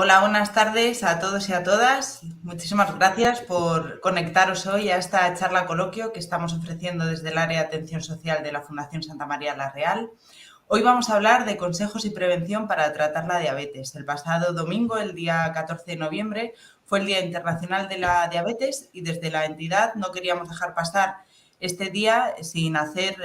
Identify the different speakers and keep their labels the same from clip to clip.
Speaker 1: Hola, buenas tardes a todos y a todas. Muchísimas gracias por conectaros hoy a esta charla coloquio que estamos ofreciendo desde el área de atención social de la Fundación Santa María la Real. Hoy vamos a hablar de consejos y prevención para tratar la diabetes. El pasado domingo, el día 14 de noviembre, fue el Día Internacional de la Diabetes y desde la entidad no queríamos dejar pasar este día sin hacer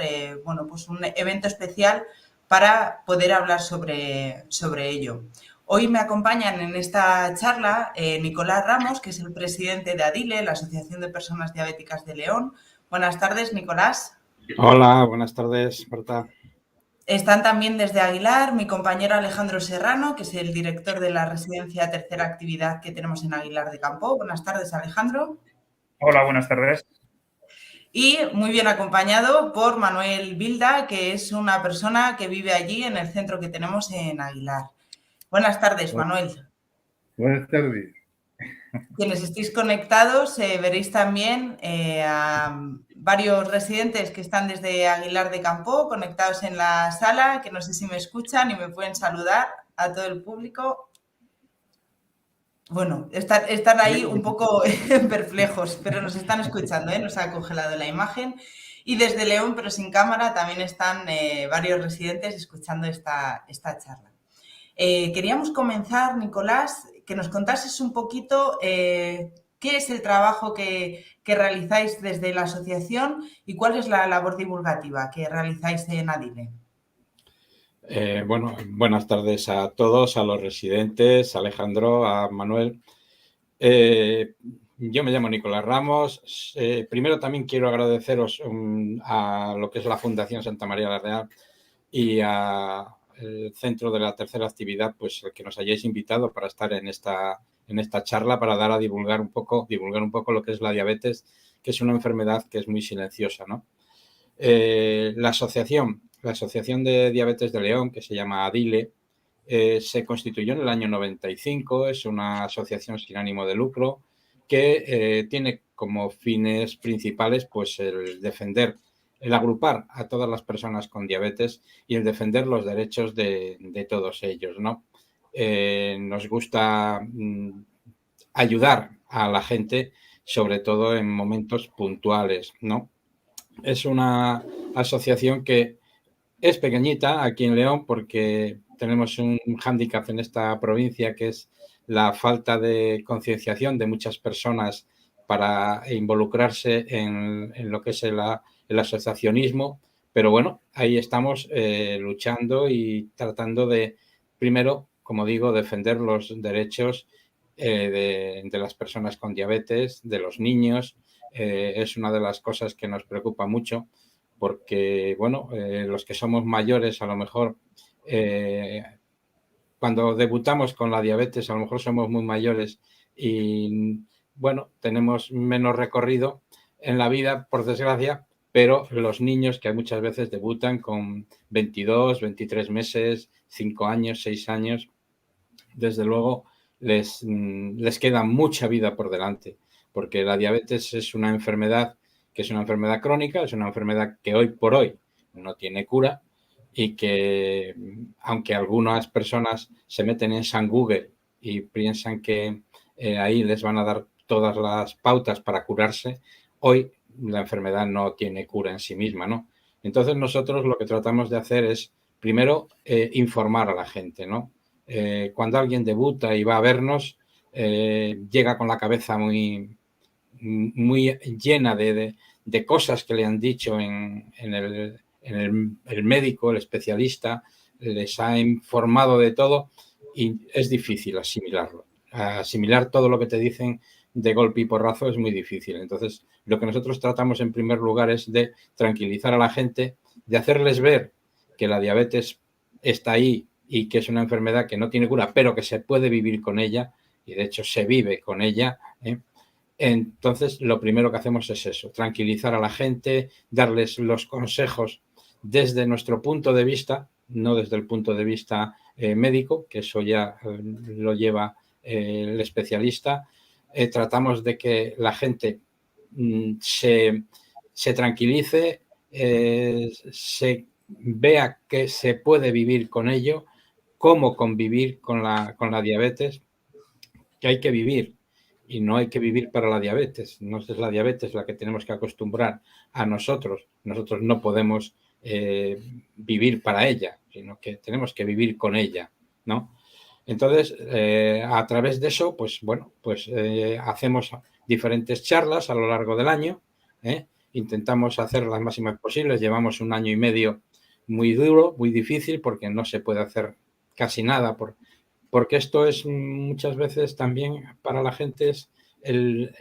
Speaker 1: pues un evento especial para poder hablar sobre ello. Hoy me acompañan en esta charla Nicolás Ramos, que es el presidente de ADILE, la Asociación de Personas Diabéticas de León. Buenas tardes, Nicolás.
Speaker 2: Hola, buenas tardes, Marta.
Speaker 1: Están también desde Aguilar mi compañero Alejandro Serrano, que es el director de la residencia Tercera Actividad que tenemos en Aguilar de Campo. Buenas tardes, Alejandro.
Speaker 3: Hola, buenas tardes.
Speaker 1: Y muy bien acompañado por Manuel Bilda, que es una persona que vive allí en el centro que tenemos en Aguilar. Buenas tardes, Manuel.
Speaker 3: Buenas tardes.
Speaker 1: Quienes estéis conectados veréis también a varios residentes que están desde Aguilar de Campo conectados en la sala, que no sé si me escuchan y me pueden saludar a todo el público. Bueno, están ahí un poco perplejos, pero nos están escuchando, nos ha congelado la imagen. Y desde León, pero sin cámara, también están varios residentes escuchando esta charla. Queríamos comenzar, Nicolás, que nos contases un poquito qué es el trabajo que realizáis desde la asociación y cuál es la labor divulgativa que realizáis en ADILE.
Speaker 2: Buenas tardes a todos, a los residentes, a Alejandro, a Manuel. Yo me llamo Nicolás Ramos. Primero también quiero agradeceros a lo que es la Fundación Santa María la Real y al Centro de la Tercera Actividad, pues el que nos hayáis invitado para estar en esta charla, para dar a divulgar un poco lo que es la diabetes, que es una enfermedad que es muy silenciosa, ¿no? La Asociación de Diabetes de León, que se llama ADILE, se constituyó en el año 95, es una asociación sin ánimo de lucro que tiene como fines principales pues el defender, el agrupar a todas las personas con diabetes y el defender los derechos de todos ellos, ¿no? Nos gusta ayudar a la gente, sobre todo en momentos puntuales, ¿no? Es una asociación que es pequeñita aquí en León porque tenemos un hándicap en esta provincia que es la falta de concienciación de muchas personas para involucrarse en lo que es el asociacionismo. Pero bueno, ahí estamos luchando y tratando de, primero, como digo, defender los derechos de las personas con diabetes, de los niños. Es una de las cosas que nos preocupa mucho porque, bueno, los que somos mayores a lo mejor cuando debutamos con la diabetes a lo mejor somos muy mayores y, bueno, tenemos menos recorrido en la vida, por desgracia, pero los niños que muchas veces debutan con 22, 23 meses, 5 años, 6 años, desde luego les queda mucha vida por delante, porque la diabetes es una enfermedad que es una enfermedad crónica, es una enfermedad que hoy por hoy no tiene cura y que, aunque algunas personas se meten en San Google y piensan que ahí les van a dar todas las pautas para curarse, hoy la enfermedad no tiene cura en sí misma, ¿no? Entonces nosotros lo que tratamos de hacer es, primero, informar a la gente, ¿no? Cuando alguien debuta y va a vernos, llega con la cabeza muy llena de cosas que le han dicho en el médico, el especialista, les ha informado de todo y es difícil asimilarlo. Asimilar todo lo que te dicen de golpe y porrazo es muy difícil. Entonces, lo que nosotros tratamos en primer lugar es de tranquilizar a la gente, de hacerles ver que la diabetes está ahí y que es una enfermedad que no tiene cura, pero que se puede vivir con ella y de hecho se vive con ella. Entonces, lo primero que hacemos es eso, tranquilizar a la gente, darles los consejos desde nuestro punto de vista, no desde el punto de vista médico, que eso ya lo lleva el especialista. Tratamos de que la gente se tranquilice, se vea que se puede vivir con ello, cómo convivir con la diabetes, que hay que vivir y no hay que vivir para la diabetes. No es la diabetes la que tenemos que acostumbrar a nosotros. Nosotros no podemos vivir para ella, sino que tenemos que vivir con ella, ¿no? Entonces, a través de eso, pues bueno, pues hacemos diferentes charlas a lo largo del año, intentamos hacer las máximas posibles. Llevamos 1 año y medio muy duro, muy difícil, porque no se puede hacer casi nada, porque esto es muchas veces también para la gente es el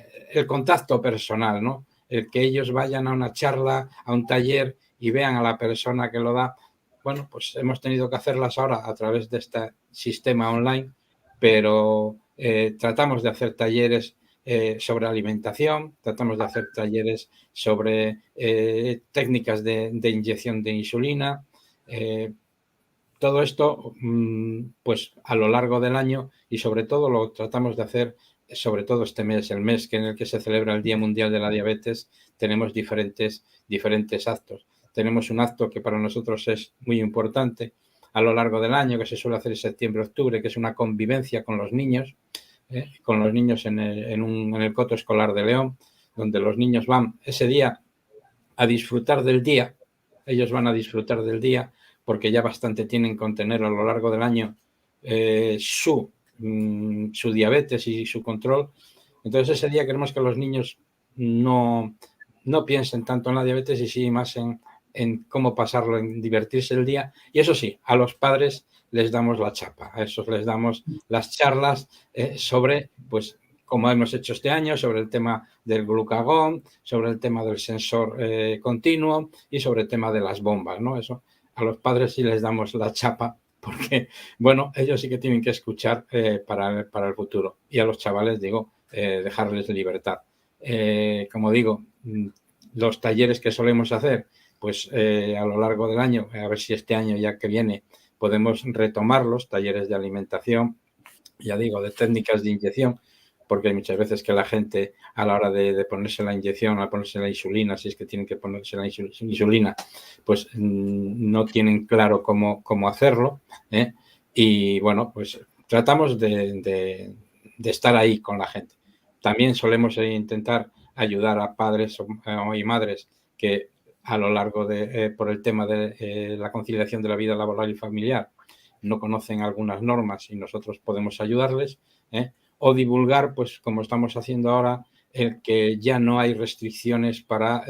Speaker 2: contacto personal, ¿no? El que ellos vayan a una charla, a un taller y vean a la persona que lo da. Bueno, pues hemos tenido que hacerlas ahora a través de este sistema online, pero tratamos de hacer talleres sobre alimentación, tratamos de hacer talleres sobre técnicas de inyección de insulina, todo esto pues a lo largo del año, y sobre todo lo tratamos de hacer, sobre todo este mes, el mes en el que se celebra el Día Mundial de la Diabetes, tenemos diferentes actos. Tenemos un acto que para nosotros es muy importante a lo largo del año, que se suele hacer en septiembre-octubre, que es una convivencia con los niños en el coto escolar de León, donde los niños van ese día a disfrutar del día. Ellos van a disfrutar del día porque ya bastante tienen con tener a lo largo del año su diabetes y su control. Entonces ese día queremos que los niños no piensen tanto en la diabetes y sí más en cómo pasarlo, en divertirse el día. Y eso sí, a los padres les damos la chapa, a esos les damos las charlas sobre, pues, como hemos hecho este año, sobre el tema del glucagón, sobre el tema del sensor continuo y sobre el tema de las bombas, ¿no? Eso a los padres sí les damos la chapa porque, bueno, ellos sí que tienen que escuchar para el futuro. Y a los chavales, digo, dejarles libertad. Como digo, los talleres que solemos hacer, pues a lo largo del año, a ver si este año ya que viene podemos retomar los talleres de alimentación, ya digo, de técnicas de inyección, porque hay muchas veces que la gente a la hora de ponerse la inyección, a ponerse la insulina, si es que tienen que ponerse la insulina, pues no tienen claro cómo hacerlo. Y bueno, pues tratamos de estar ahí con la gente. También solemos intentar ayudar a padres y madres que a lo largo por el tema de la conciliación de la vida laboral y familiar no conocen algunas normas y nosotros podemos ayudarles, o divulgar, pues como estamos haciendo ahora, el que ya no hay restricciones para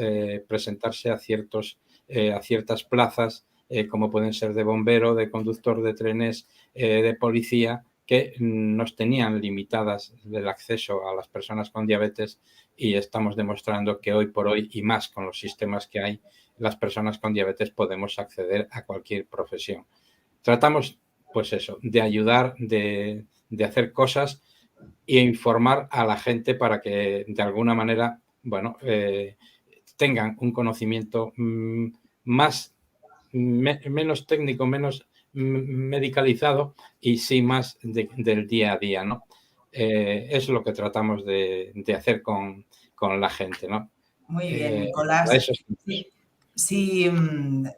Speaker 2: presentarse a ciertas plazas, como pueden ser de bombero, de conductor de trenes, de policía, que nos tenían limitadas el acceso a las personas con diabetes, y estamos demostrando que hoy por hoy, y más con los sistemas que hay, las personas con diabetes podemos acceder a cualquier profesión. Tratamos, pues eso, de ayudar, de hacer cosas e informar a la gente para que de alguna manera, bueno, tengan un conocimiento menos técnico, menos medicalizado y sí más del día a día, ¿no? Es lo que tratamos de hacer con la gente, ¿no?
Speaker 1: Muy bien, Nicolás.
Speaker 2: Eso es.
Speaker 1: Sí,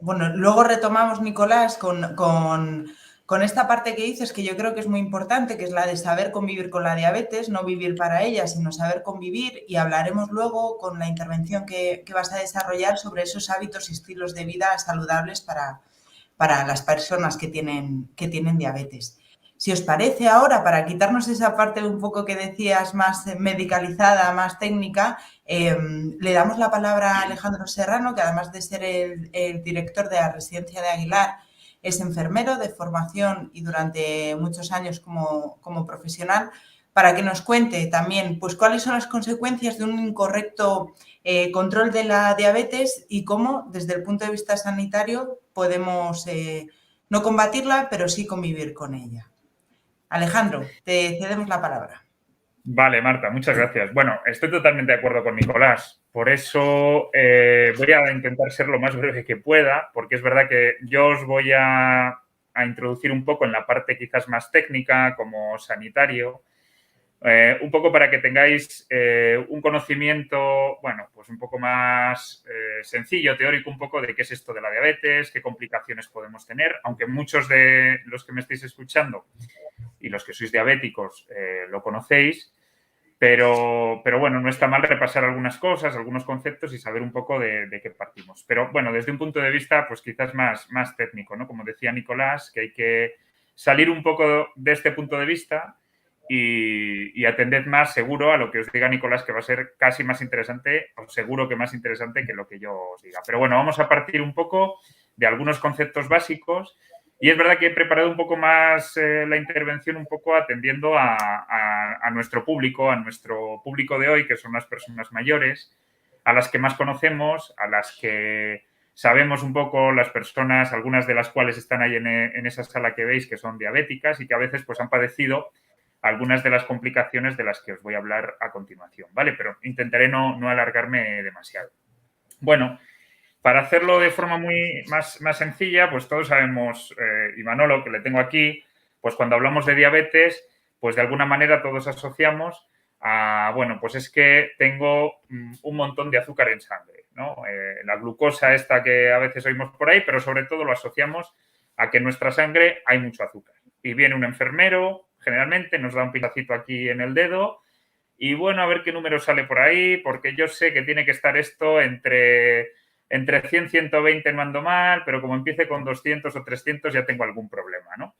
Speaker 1: bueno, luego retomamos, Nicolás, con esta parte que dices, que yo creo que es muy importante, que es la de saber convivir con la diabetes, no vivir para ella, sino saber convivir, y hablaremos luego con la intervención que vas a desarrollar sobre esos hábitos y estilos de vida saludables para las personas que tienen diabetes. Si os parece ahora, para quitarnos esa parte un poco que decías más medicalizada, más técnica, le damos la palabra a Alejandro Serrano, que además de ser el director de la Residencia de Aguilar, es enfermero de formación y durante muchos años como profesional, para que nos cuente también pues, cuáles son las consecuencias de un incorrecto control de la diabetes y cómo, desde el punto de vista sanitario, podemos no combatirla, pero sí convivir con ella. Alejandro, te cedemos la palabra.
Speaker 3: Vale, Marta, muchas gracias. Bueno, estoy totalmente de acuerdo con Nicolás. Por eso voy a intentar ser lo más breve que pueda, porque es verdad que yo os voy a introducir un poco en la parte quizás más técnica, como sanitario, un poco para que tengáis un conocimiento, bueno, pues un poco más sencillo, teórico, un poco de qué es esto de la diabetes, qué complicaciones podemos tener, aunque muchos de los que me estáis escuchando y los que sois diabéticos lo conocéis, pero bueno, no está mal repasar algunas cosas, algunos conceptos y saber un poco de qué partimos. Pero bueno, desde un punto de vista pues quizás más técnico, ¿no? Como decía Nicolás, que hay que salir un poco de este punto de vista y atended más seguro a lo que os diga Nicolás, que va a ser casi más interesante, o seguro que más interesante que lo que yo os diga. Pero bueno, vamos a partir un poco de algunos conceptos básicos. Y es verdad que he preparado un poco más la intervención un poco atendiendo a nuestro público de hoy, que son las personas mayores, a las que más conocemos, a las que sabemos un poco las personas, algunas de las cuales están ahí en esa sala que veis, que son diabéticas y que a veces pues han padecido algunas de las complicaciones de las que os voy a hablar a continuación, ¿vale? Pero intentaré no alargarme demasiado. Bueno, para hacerlo de forma más sencilla, pues todos sabemos, y Manolo, que le tengo aquí, pues cuando hablamos de diabetes, pues de alguna manera todos asociamos a, bueno, pues es que tengo un montón de azúcar en sangre, ¿no? La glucosa esta que a veces oímos por ahí, pero sobre todo lo asociamos a que en nuestra sangre hay mucho azúcar. Y viene un enfermero, generalmente nos da un pinchacito aquí en el dedo y bueno, a ver qué número sale por ahí, porque yo sé que tiene que estar esto entre 100 y 120 no ando mal, pero como empiece con 200 o 300 ya tengo algún problema, ¿no?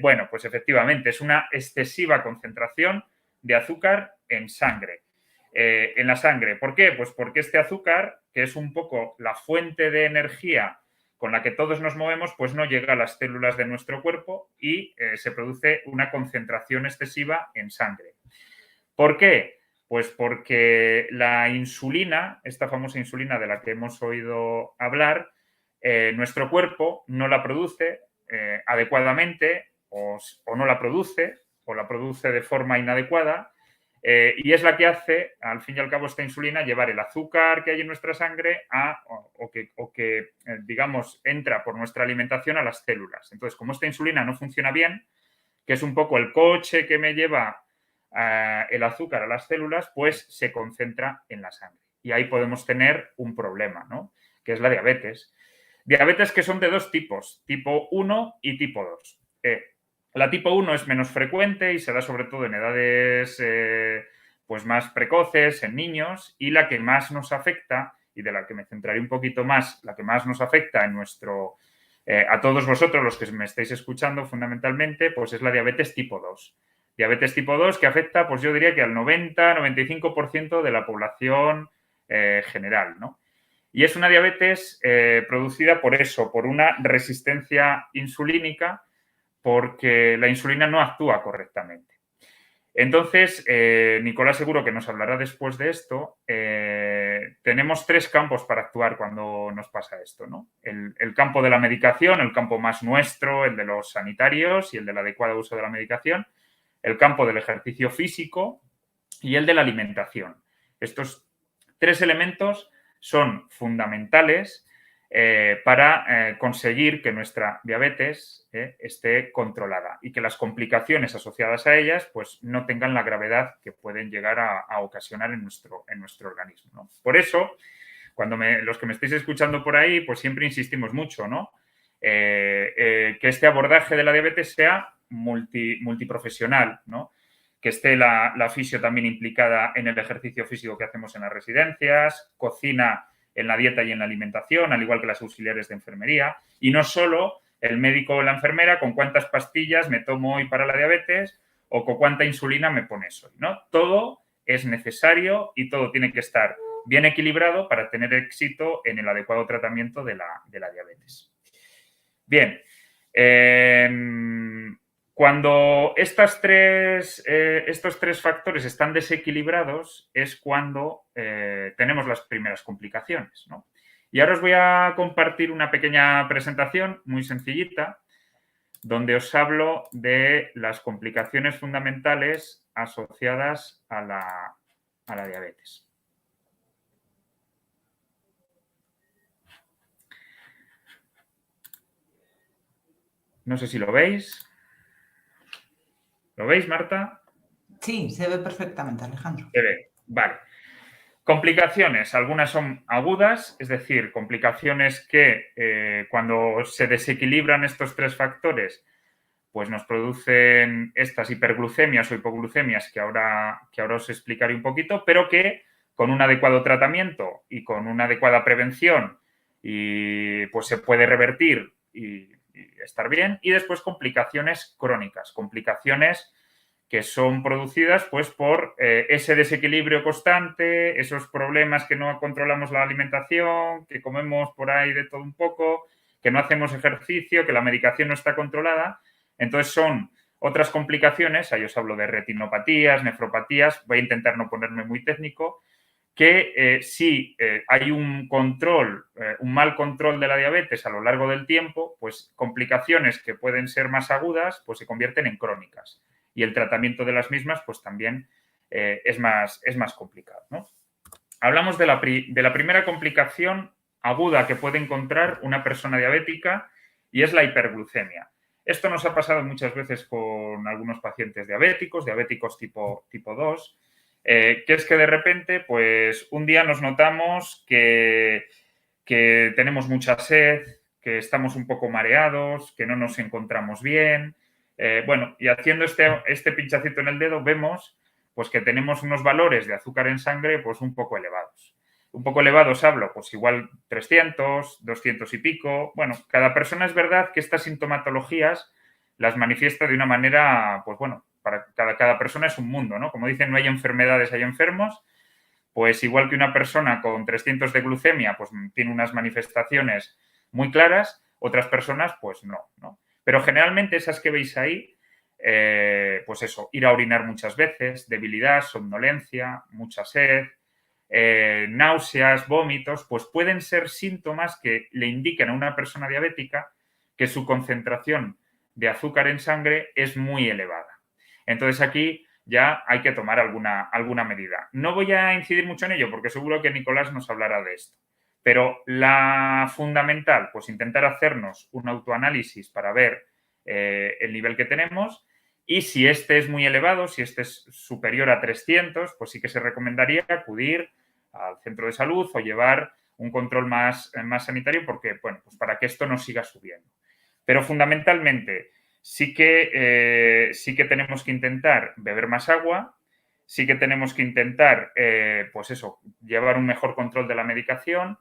Speaker 3: Bueno, pues efectivamente es una excesiva concentración de azúcar en sangre. En la sangre. ¿Por qué? Pues porque este azúcar, que es un poco la fuente de energía con la que todos nos movemos, pues no llega a las células de nuestro cuerpo y se produce una concentración excesiva en sangre. ¿Por qué? Pues porque la insulina, esta famosa insulina de la que hemos oído hablar, nuestro cuerpo no la produce adecuadamente o no la produce o la produce de forma inadecuada y es la que hace, al fin y al cabo, esta insulina llevar el azúcar que hay en nuestra sangre digamos, entra por nuestra alimentación a las células. Entonces, como esta insulina no funciona bien, que es un poco el coche que me lleva el azúcar a las células, pues se concentra en la sangre. Y ahí podemos tener un problema, ¿no? Que es la diabetes. Diabetes que son de dos tipos, tipo 1 y tipo 2. La tipo 1 es menos frecuente y se da sobre todo en edades pues más precoces, en niños, y la que más nos afecta, y de la que me centraré un poquito más, la que más nos afecta en a todos vosotros, los que me estáis escuchando fundamentalmente, pues es la diabetes tipo 2. Diabetes tipo 2 que afecta, pues yo diría que al 90-95% de la población general, ¿no? Y es una diabetes producida por eso, por una resistencia insulínica, porque la insulina no actúa correctamente. Entonces, Nicolás seguro que nos hablará después de esto. Tenemos tres campos para actuar cuando nos pasa esto, ¿no? El campo de la medicación, el campo más nuestro, el de los sanitarios y el del adecuado uso de la medicación. El campo del ejercicio físico y el de la alimentación. Estos tres elementos son fundamentales para conseguir que nuestra diabetes esté controlada y que las complicaciones asociadas a ellas pues, no tengan la gravedad que pueden llegar a ocasionar en nuestro organismo, ¿no? Por eso, cuando los que me estéis escuchando por ahí, pues siempre insistimos mucho, ¿no? Que este abordaje de la diabetes sea multiprofesional, ¿no? Que esté la fisio también implicada en el ejercicio físico que hacemos en las residencias, cocina en la dieta y en la alimentación, al igual que las auxiliares de enfermería, y no solo el médico o la enfermera con cuántas pastillas me tomo hoy para la diabetes o con cuánta insulina me pones hoy, ¿no? Todo es necesario y todo tiene que estar bien equilibrado para tener éxito en el adecuado tratamiento de la diabetes. Bien, cuando estos tres factores están desequilibrados es cuando tenemos las primeras complicaciones, ¿no? Y ahora os voy a compartir una pequeña presentación muy sencillita donde os hablo de las complicaciones fundamentales asociadas a la diabetes. No sé si lo veis. ¿Lo veis, Marta?
Speaker 1: Sí, se ve perfectamente, Alejandro.
Speaker 3: Se ve, vale. Complicaciones, algunas son agudas, es decir, complicaciones que cuando se desequilibran estos tres factores, pues nos producen estas hiperglucemias o hipoglucemias que ahora os explicaré un poquito, pero que con un adecuado tratamiento y con una adecuada prevención y pues se puede revertir y estar bien. Y después complicaciones crónicas, complicaciones que son producidas pues por ese desequilibrio constante, esos problemas que no controlamos la alimentación, que comemos por ahí de todo un poco, que no hacemos ejercicio, que la medicación no está controlada. Entonces son otras complicaciones, ahí os hablo de retinopatías, nefropatías, voy a intentar no ponerme muy técnico, que si hay un control, un mal control de la diabetes a lo largo del tiempo, pues complicaciones que pueden ser más agudas, pues se convierten en crónicas. Y el tratamiento de las mismas, pues también es más complicado, ¿no? Hablamos de la primera complicación aguda que puede encontrar una persona diabética y es la hiperglucemia. Esto nos ha pasado muchas veces con algunos pacientes diabéticos tipo 2, que es que de repente, pues un día nos notamos que tenemos mucha sed, que estamos un poco mareados, que no nos encontramos bien. Bueno, y haciendo este pinchacito en el dedo vemos pues que tenemos unos valores de azúcar en sangre pues un poco elevados. Un poco elevados hablo, pues igual 300, 200 y pico. Bueno, cada persona es verdad que estas sintomatologías las manifiesta de una manera, pues bueno, para cada persona es un mundo, ¿no? Como dicen, no hay enfermedades, hay enfermos. Pues igual que una persona con 300 de glucemia, pues tiene unas manifestaciones muy claras, otras personas, pues no, ¿no? Pero generalmente esas que veis ahí, pues eso, ir a orinar muchas veces, debilidad, somnolencia, mucha sed, náuseas, vómitos, pues pueden ser síntomas que le indiquen a una persona diabética que su concentración de azúcar en sangre es muy elevada. Entonces aquí ya hay que tomar alguna medida. No voy a incidir mucho en ello porque seguro que Nicolás nos hablará de esto. Pero la fundamental, pues intentar hacernos un autoanálisis para ver el nivel que tenemos y si este es muy elevado, si este es superior a 300, pues sí que se recomendaría acudir al centro de salud o llevar un control más sanitario porque, bueno, pues para que esto no siga subiendo. Pero fundamentalmente sí que tenemos que intentar beber más agua, sí que tenemos que intentar, pues eso, llevar un mejor control de la medicación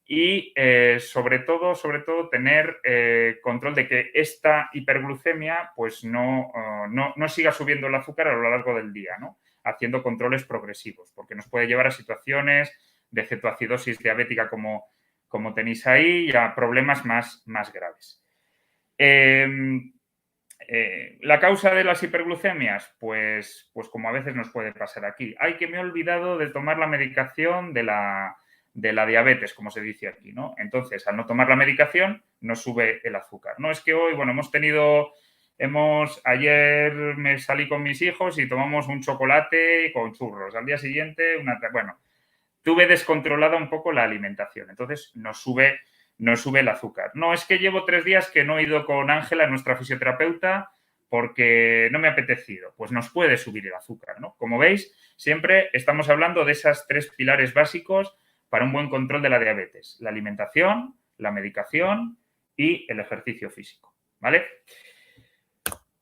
Speaker 3: y sobre todo tener control de que esta hiperglucemia pues no siga subiendo el azúcar a lo largo del día, ¿no? Haciendo controles progresivos, porque nos puede llevar a situaciones de cetoacidosis diabética como tenéis ahí y a problemas más graves. La causa de las hiperglucemias, pues como a veces nos puede pasar aquí. Ay, que me he olvidado de tomar la medicación de la diabetes, como se dice aquí, ¿no? Entonces, al no tomar la medicación, nos sube el azúcar. No es que hoy, bueno, ayer me salí con mis hijos y tomamos un chocolate con churros. Al día siguiente, tuve descontrolada un poco la alimentación. Entonces, nos sube el azúcar. No, es que llevo 3 días que no he ido con Ángela, nuestra fisioterapeuta, porque no me ha apetecido. Pues nos puede subir el azúcar, ¿no? Como veis, siempre estamos hablando de esos 3 pilares básicos para un buen control de la diabetes. La alimentación, la medicación y el ejercicio físico, ¿vale?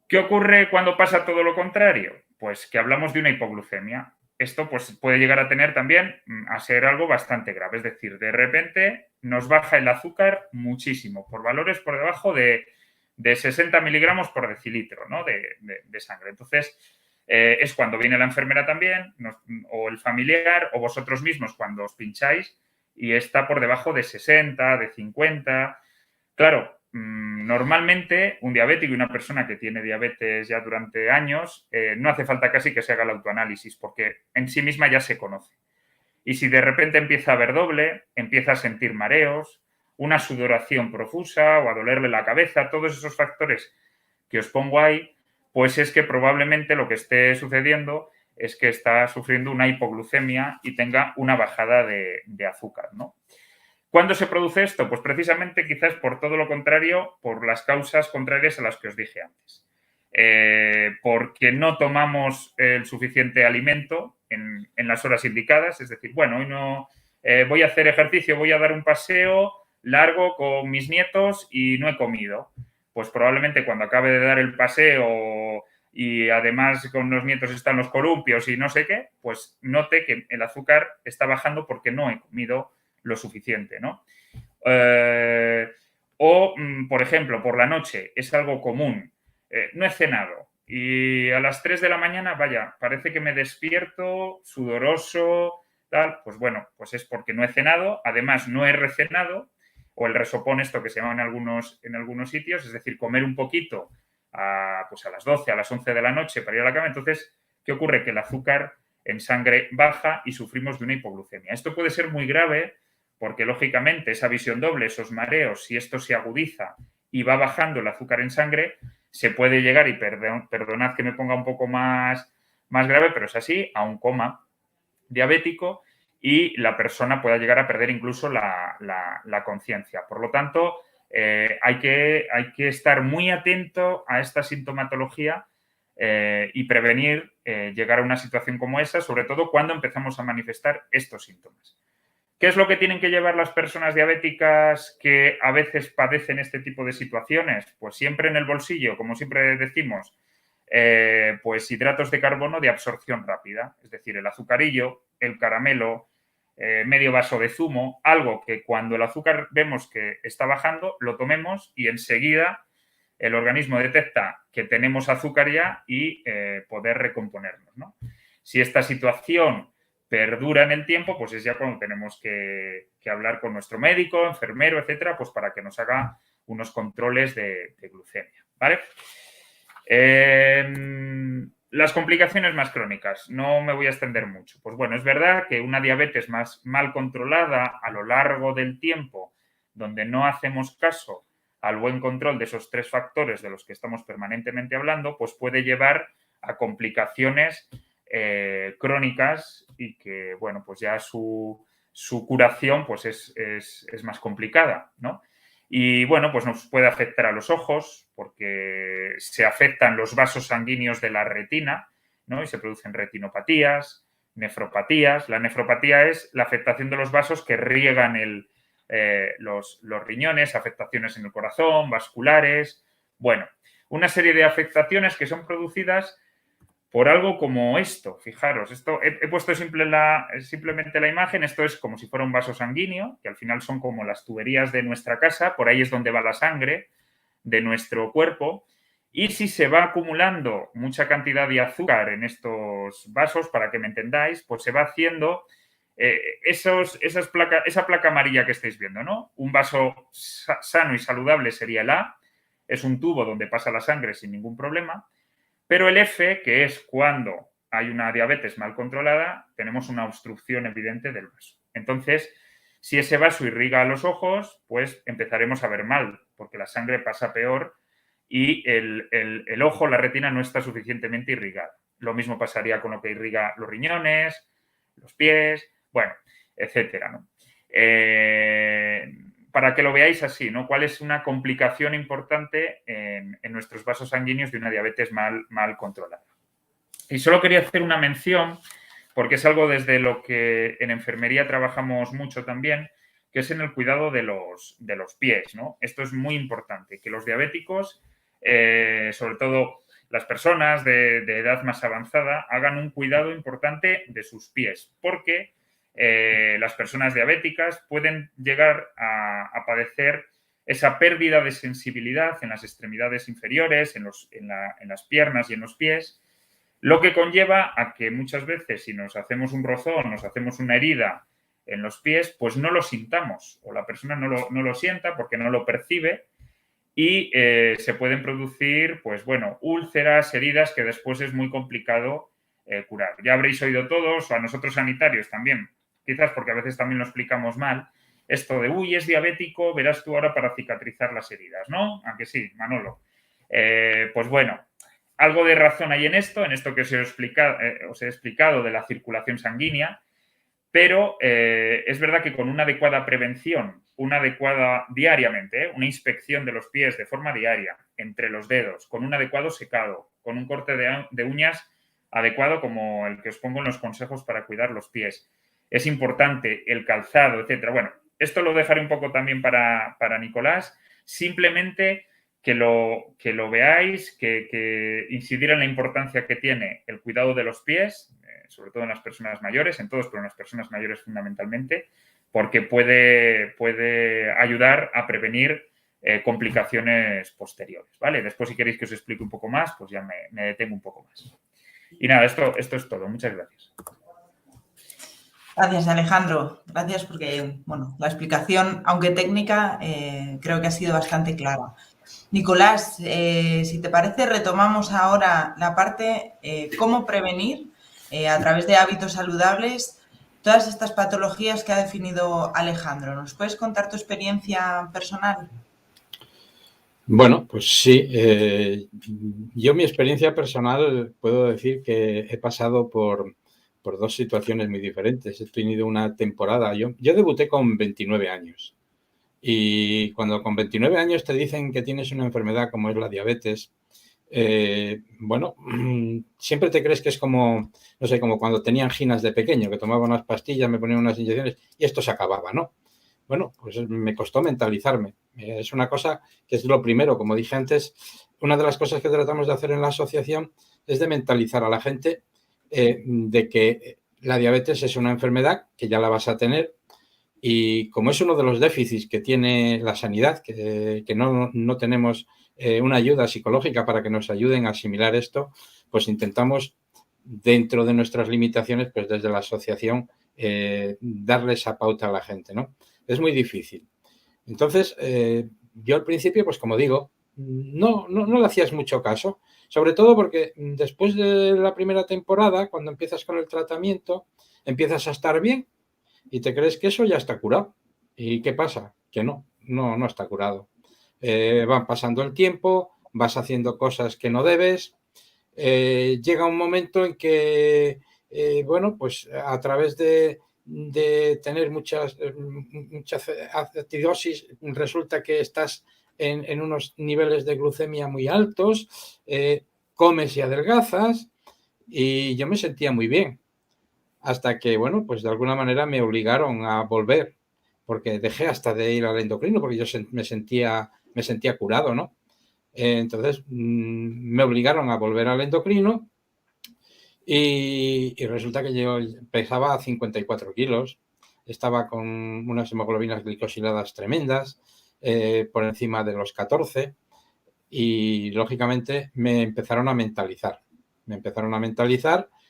Speaker 3: ¿Qué ocurre cuando pasa todo lo contrario? Pues que hablamos de una hipoglucemia. Esto pues, puede llegar a tener también a ser algo bastante grave. Es decir, de repente nos baja el azúcar muchísimo, por valores por debajo de 60 miligramos por decilitro, ¿no? de sangre. Entonces, es cuando viene la enfermera también, o el familiar, o vosotros mismos cuando os pincháis y está por debajo de 60, de 50. Claro, normalmente un diabético y una persona que tiene diabetes ya durante años, no hace falta casi que se haga el autoanálisis porque en sí misma ya se conoce. Y si de repente empieza a ver doble, empieza a sentir mareos, una sudoración profusa o a dolerle la cabeza, todos esos factores que os pongo ahí, pues es que probablemente lo que esté sucediendo es que está sufriendo una hipoglucemia y tenga una bajada de azúcar, ¿no? ¿Cuándo se produce esto? Pues precisamente quizás por todo lo contrario, por las causas contrarias a las que os dije antes. Porque no tomamos el suficiente alimento en las horas indicadas, es decir, bueno, hoy no voy a hacer ejercicio, voy a dar un paseo largo con mis nietos y no he comido. pues probablemente cuando acabe de dar el paseo y además con los nietos están los columpios y no sé qué, pues note que el azúcar está bajando porque no he comido lo suficiente, ¿no? Por ejemplo, por la noche, es algo común, no he cenado y a las 3 de la mañana, vaya, parece que me despierto sudoroso, tal, pues bueno, pues es porque no he cenado, además no he recenado, o el resopón esto que se llama en algunos sitios, es decir, comer un poquito pues a las 12, a las 11 de la noche para ir a la cama. Entonces, ¿qué ocurre? Que el azúcar en sangre baja y sufrimos de una hipoglucemia. Esto puede ser muy grave porque, lógicamente, esa visión doble, esos mareos, si esto se agudiza y va bajando el azúcar en sangre, se puede llegar, y perdonad que me ponga un poco más grave, pero es así, a un coma diabético y la persona pueda llegar a perder incluso la conciencia. Por lo tanto, hay que estar muy atento a esta sintomatología y prevenir llegar a una situación como esa, sobre todo cuando empezamos a manifestar estos síntomas. ¿Qué es lo que tienen que llevar las personas diabéticas que a veces padecen este tipo de situaciones? Pues siempre en el bolsillo, como siempre decimos, pues hidratos de carbono de absorción rápida, es decir, el azucarillo, el caramelo, medio vaso de zumo, algo que cuando el azúcar vemos que está bajando, lo tomemos y enseguida el organismo detecta que tenemos azúcar ya y poder recomponernos, ¿no? Si esta situación perdura en el tiempo, pues es ya cuando tenemos que hablar con nuestro médico, enfermero, etcétera, pues para que nos haga unos controles de glucemia, ¿vale? Las complicaciones más crónicas, no me voy a extender mucho. Pues bueno, es verdad que una diabetes más mal controlada a lo largo del tiempo, donde no hacemos caso al buen control de esos 3 factores de los que estamos permanentemente hablando, pues puede llevar a complicaciones crónicas y que, bueno, pues ya su curación pues es más complicada, ¿no? Y, bueno, pues nos puede afectar a los ojos porque se afectan los vasos sanguíneos de la retina, ¿no? Y se producen retinopatías, nefropatías. La nefropatía es la afectación de los vasos que riegan los riñones, afectaciones en el corazón, vasculares. Bueno, una serie de afectaciones que son producidas por algo como esto. Fijaros, esto he puesto simplemente la imagen. Esto es como si fuera un vaso sanguíneo, que al final son como las tuberías de nuestra casa. Por ahí es donde va la sangre de nuestro cuerpo. Y si se va acumulando mucha cantidad de azúcar en estos vasos, para que me entendáis, pues se va haciendo esa placa amarilla que estáis viendo, ¿no? Un vaso sano y saludable sería el A. Es un tubo donde pasa la sangre sin ningún problema. Pero el F, que es cuando hay una diabetes mal controlada, tenemos una obstrucción evidente del vaso. Entonces, si ese vaso irriga a los ojos, pues empezaremos a ver mal, porque la sangre pasa peor y el ojo, la retina, no está suficientemente irrigada. Lo mismo pasaría con lo que irriga los riñones, los pies, bueno, etcétera, ¿no? Para que lo veáis así, ¿no? ¿Cuál es una complicación importante en nuestros vasos sanguíneos de una diabetes mal controlada? Y solo quería hacer una mención, porque es algo desde lo que en enfermería trabajamos mucho también, que es en el cuidado de los pies, ¿no? Esto es muy importante, que los diabéticos, sobre todo las personas de edad más avanzada, hagan un cuidado importante de sus pies, porque las personas diabéticas pueden llegar a padecer esa pérdida de sensibilidad en las extremidades inferiores, en las piernas y en los pies, lo que conlleva a que muchas veces si nos hacemos un rozón, nos hacemos una herida en los pies, pues no lo sintamos o la persona no lo sienta porque no lo percibe y se pueden producir, pues bueno, úlceras, heridas que después es muy complicado curar. Ya habréis oído todos, o a nosotros sanitarios también, quizás porque a veces también lo explicamos mal, esto de, uy, es diabético, verás tú ahora para cicatrizar las heridas, ¿no? Aunque sí, Manolo. Pues bueno, algo de razón hay en esto que os he explicado de la circulación sanguínea, pero es verdad que con una adecuada prevención, una adecuada diariamente, una inspección de los pies de forma diaria, entre los dedos, con un adecuado secado, con un corte de uñas adecuado como el que os pongo en los consejos para cuidar los pies. Es importante el calzado, etcétera. Bueno, esto lo dejaré un poco también para Nicolás. Simplemente que lo veáis, que incidir en la importancia que tiene el cuidado de los pies, sobre todo en las personas mayores, en todos, pero en las personas mayores fundamentalmente, porque puede ayudar a prevenir complicaciones posteriores, ¿vale? Después, si queréis que os explique un poco más, pues ya me detengo un poco más. Y nada, esto es todo. Muchas gracias.
Speaker 1: Gracias, Alejandro. Gracias porque, bueno, la explicación, aunque técnica, creo que ha sido bastante clara. Nicolás, si te parece, retomamos ahora la parte cómo prevenir a través de hábitos saludables todas estas patologías que ha definido Alejandro. ¿Nos puedes contar tu experiencia personal?
Speaker 2: Bueno, pues sí. Yo mi experiencia personal puedo decir que he pasado por dos situaciones muy diferentes. He tenido una temporada. Yo debuté con 29 años. Y cuando con 29 años te dicen que tienes una enfermedad como es la diabetes, bueno, siempre te crees que es como, no sé, como cuando tenía anginas de pequeño, que tomaba unas pastillas, me ponían unas inyecciones y esto se acababa, ¿no? Bueno, pues me costó mentalizarme. Es una cosa que es lo primero, como dije antes, una de las cosas que tratamos de hacer en la asociación es de mentalizar a la gente de que la diabetes es una enfermedad que ya la vas a tener y como es uno de los déficits que tiene la sanidad, que no tenemos una ayuda psicológica para que nos ayuden a asimilar esto, pues intentamos dentro de nuestras limitaciones, pues desde la asociación, darle esa pauta a la gente, ¿no? Es muy difícil. Entonces, yo al principio, pues como digo, no le hacías mucho caso, sobre todo porque después de la primera temporada, cuando empiezas con el tratamiento, empiezas a estar bien y te crees que eso ya está curado. ¿Y qué pasa? Que no está curado. Va pasando el tiempo, vas haciendo cosas que no debes, llega un momento en que, bueno, pues a través de tener muchas acidosis, resulta que estás en unos niveles de glucemia muy altos, comes y adelgazas, y yo me sentía muy bien. Hasta que, bueno, pues de alguna manera me obligaron a volver, porque dejé hasta de ir al endocrino, porque yo me sentía curado, ¿no? Entonces me obligaron a volver al endocrino y resulta que yo pesaba 54 kilos, estaba con unas hemoglobinas glicosiladas tremendas, por encima de los 14 y lógicamente me empezaron a mentalizar.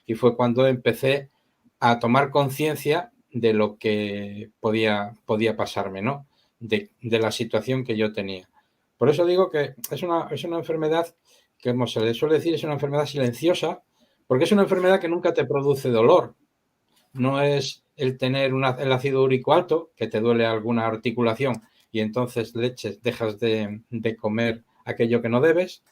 Speaker 2: Y fue cuando empecé a tomar conciencia de lo que podía pasarme, ¿no? De la situación que yo tenía. Por eso digo que es una enfermedad que, como se le suele decir, es una enfermedad silenciosa, porque es una enfermedad que nunca te produce dolor. No es el tener el ácido úrico alto, que te duele alguna articulación y entonces dejas de comer aquello que no debes,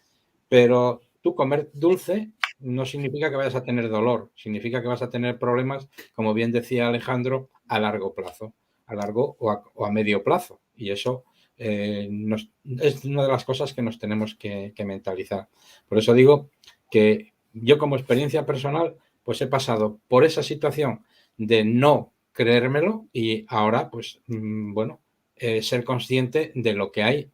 Speaker 2: pero tú comer dulce no significa que vayas a tener dolor, significa que vas a tener problemas, como bien decía Alejandro, a largo plazo, a largo o a medio plazo. Y eso es una de las cosas que nos tenemos que mentalizar. Por eso digo que yo como experiencia personal, pues he pasado por esa situación de no creérmelo y ahora, pues, bueno, ser consciente de lo que hay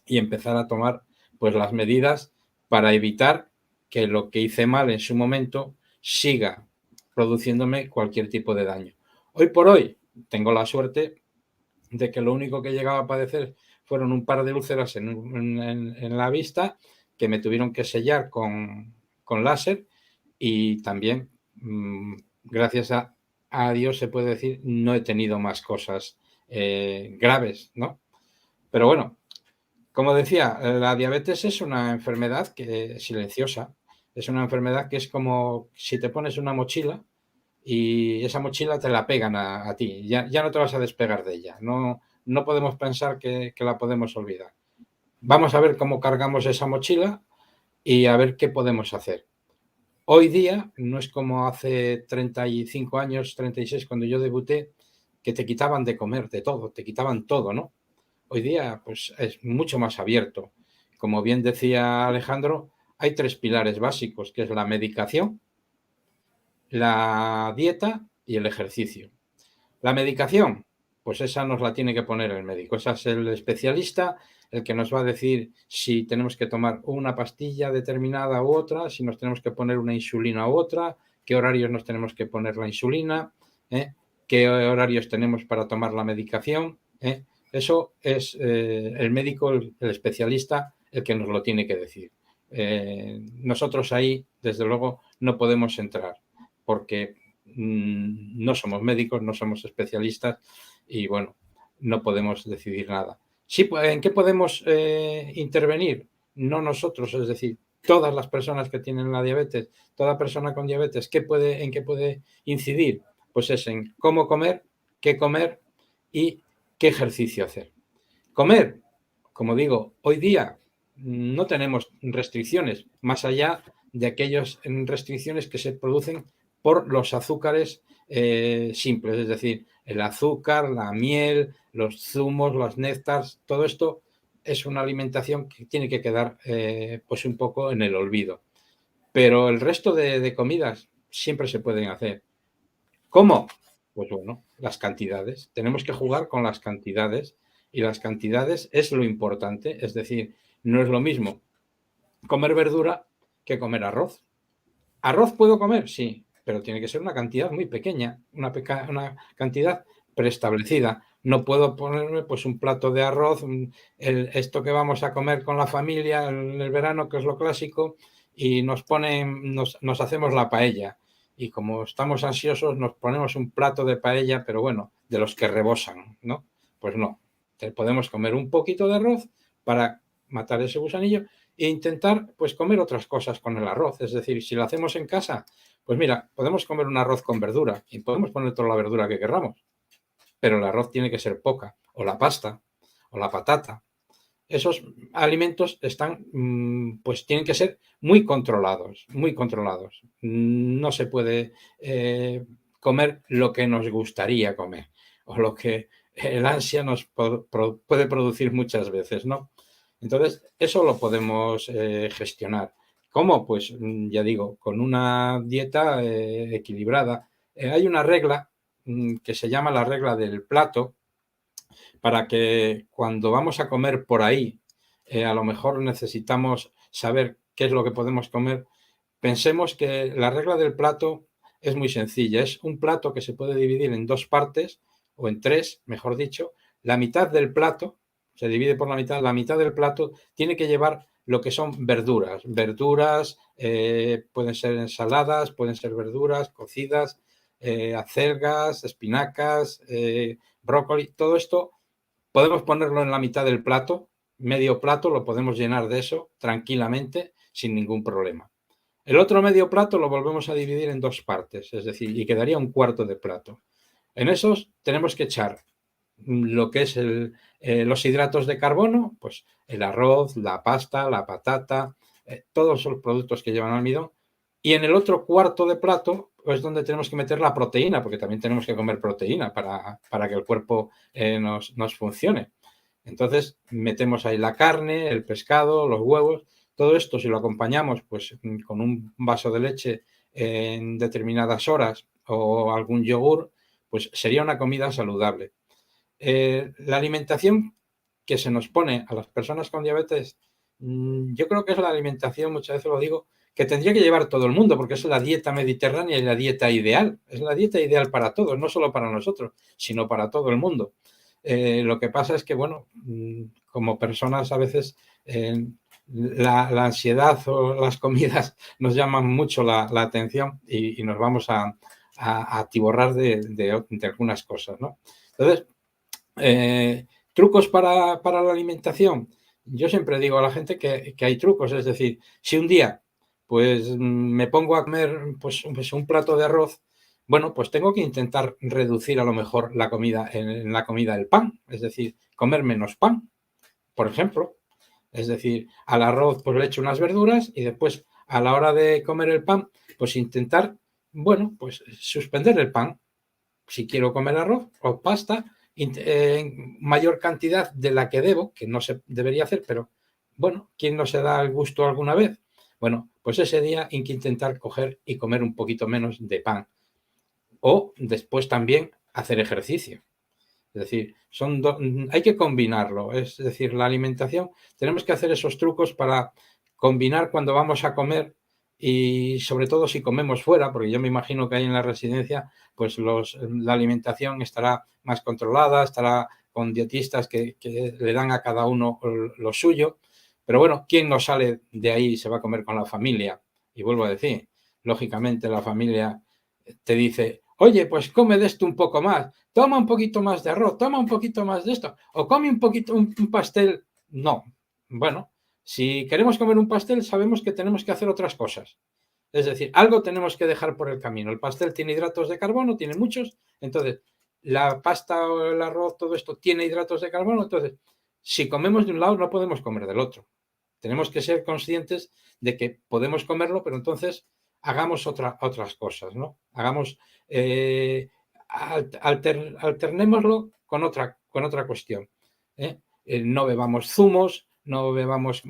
Speaker 2: y empezar a tomar pues las medidas para evitar que lo que hice mal en su momento siga produciéndome cualquier tipo de daño. Hoy por hoy tengo la suerte de que lo único que llegaba a padecer fueron un par de úlceras en la vista que me tuvieron que sellar con láser y también, gracias a Dios se puede decir, no he tenido más cosas graves, ¿no? Pero bueno, como decía, la diabetes es una enfermedad silenciosa. Es una enfermedad que es como si te pones una mochila y esa mochila te la pegan a ti. Ya no te vas a despegar de ella. No podemos pensar que la podemos olvidar. Vamos a ver cómo cargamos esa mochila y a ver qué podemos hacer. Hoy día no es como hace 35 años, 36, cuando yo debuté, que te quitaban de comer, de todo, te quitaban todo, ¿no? Hoy día, pues es mucho más abierto. Como bien decía Alejandro, hay 3 pilares básicos, que es la medicación, la dieta y el ejercicio. La medicación, pues esa nos la tiene que poner el médico. Ese es el especialista, el que nos va a decir si tenemos que tomar una pastilla determinada u otra, si nos tenemos que poner una insulina u otra, qué horarios nos tenemos que poner la insulina, qué horarios tenemos para tomar la medicación. Eso es el médico, el especialista, el que nos lo tiene que decir. Nosotros ahí, desde luego, no podemos entrar porque no somos médicos, no somos especialistas y, bueno, no podemos decidir nada. Sí, ¿en qué podemos intervenir? No nosotros, es decir, todas las personas que tienen la diabetes, toda persona con diabetes, ¿en qué puede incidir? Pues es en cómo comer, qué comer y qué ejercicio hacer. Comer, como digo, hoy día no tenemos restricciones, más allá de aquellas restricciones que se producen por los azúcares simples, es decir, el azúcar, la miel, los zumos, los néctares, todo esto es una alimentación que tiene que quedar pues un poco en el olvido. Pero el resto de comidas siempre se pueden hacer. ¿Cómo? Pues bueno, las cantidades. Tenemos que jugar con las cantidades y las cantidades es lo importante. Es decir, no es lo mismo comer verdura que comer arroz. ¿Arroz puedo comer? Sí, pero tiene que ser una cantidad muy pequeña, una cantidad preestablecida. No puedo ponerme pues un plato de arroz, esto que vamos a comer con la familia en el verano, que es lo clásico, y nos hacemos la paella. Y como estamos ansiosos, nos ponemos un plato de paella, pero bueno, de los que rebosan, ¿no? Pues no. Podemos comer un poquito de arroz para matar ese gusanillo e intentar pues comer otras cosas con el arroz. Es decir, si lo hacemos en casa, pues mira, podemos comer un arroz con verdura y podemos poner toda la verdura que querramos, pero el arroz tiene que ser poca, o la pasta, o la patata. Esos alimentos pues tienen que ser muy controlados, muy controlados. No se puede comer lo que nos gustaría comer o lo que el ansia nos puede producir muchas veces, ¿no? Entonces, eso lo podemos gestionar. ¿Cómo? Pues ya digo, con una dieta equilibrada. Hay una regla que se llama la regla del plato, para que cuando vamos a comer por ahí, a lo mejor necesitamos saber qué es lo que podemos comer. Pensemos que la regla del plato es muy sencilla. Es un plato que se puede dividir en dos partes, o en tres, mejor dicho. La mitad del plato se divide por la mitad del plato tiene que llevar lo que son verduras. Verduras, pueden ser ensaladas, pueden ser verduras cocidas, acelgas, espinacas, brócoli, todo esto podemos ponerlo en la mitad del plato, medio plato lo podemos llenar de eso tranquilamente, sin ningún problema. El otro medio plato lo volvemos a dividir en dos partes, es decir, y quedaría un cuarto de plato. En esos tenemos que echar lo que es los hidratos de carbono, pues el arroz, la pasta, la patata, todos los productos que llevan almidón. Y en el otro cuarto de plato es donde tenemos que meter la proteína, porque también tenemos que comer proteína para que el cuerpo nos funcione. Entonces metemos ahí la carne, el pescado, los huevos, todo esto si lo acompañamos pues con un vaso de leche en determinadas horas o algún yogur, pues sería una comida saludable. La alimentación que se nos pone a las personas con diabetes, yo creo que es la alimentación, muchas veces lo digo, que tendría que llevar todo el mundo, porque es la dieta mediterránea y la dieta ideal. Es la dieta ideal para todos, no solo para nosotros, sino para todo el mundo. Lo que pasa es que, bueno, como personas a veces la ansiedad o las comidas nos llaman mucho la atención y nos vamos a atiborrar de algunas cosas, ¿no? Entonces, trucos para la alimentación. Yo siempre digo a la gente que hay trucos, es decir, si un día pues me pongo a comer pues un plato de arroz, bueno, pues tengo que intentar reducir a lo mejor la comida en la comida del pan, es decir, comer menos pan, por ejemplo. Es decir, al arroz pues le echo unas verduras y después a la hora de comer el pan, pues intentar, bueno, pues suspender el pan. Si quiero comer arroz o pasta, en mayor cantidad de la que debo, que no se debería hacer, pero bueno, ¿quién no se da el gusto alguna vez? Bueno, pues ese día hay que intentar coger y comer un poquito menos de pan. O después también hacer ejercicio. Es decir, hay que combinarlo. Es decir, la alimentación, tenemos que hacer esos trucos para combinar cuando vamos a comer y sobre todo si comemos fuera, porque yo me imagino que ahí en la residencia pues la alimentación estará más controlada, estará con dietistas que le dan a cada uno lo suyo. Pero bueno, ¿quién no sale de ahí y se va a comer con la familia? Y vuelvo a decir, lógicamente la familia te dice, oye, pues come de esto un poco más, toma un poquito más de arroz, toma un poquito más de esto, o come un poquito, un pastel. No, bueno, si queremos comer un pastel, sabemos que tenemos que hacer otras cosas. Es decir, algo tenemos que dejar por el camino. El pastel tiene hidratos de carbono, tiene muchos, entonces la pasta o el arroz, todo esto tiene hidratos de carbono, entonces si comemos de un lado no podemos comer del otro. Tenemos que ser conscientes de que podemos comerlo, pero entonces hagamos otras cosas, ¿no? Hagamos, alternémoslo con otra cuestión. No bebamos zumos, no bebamos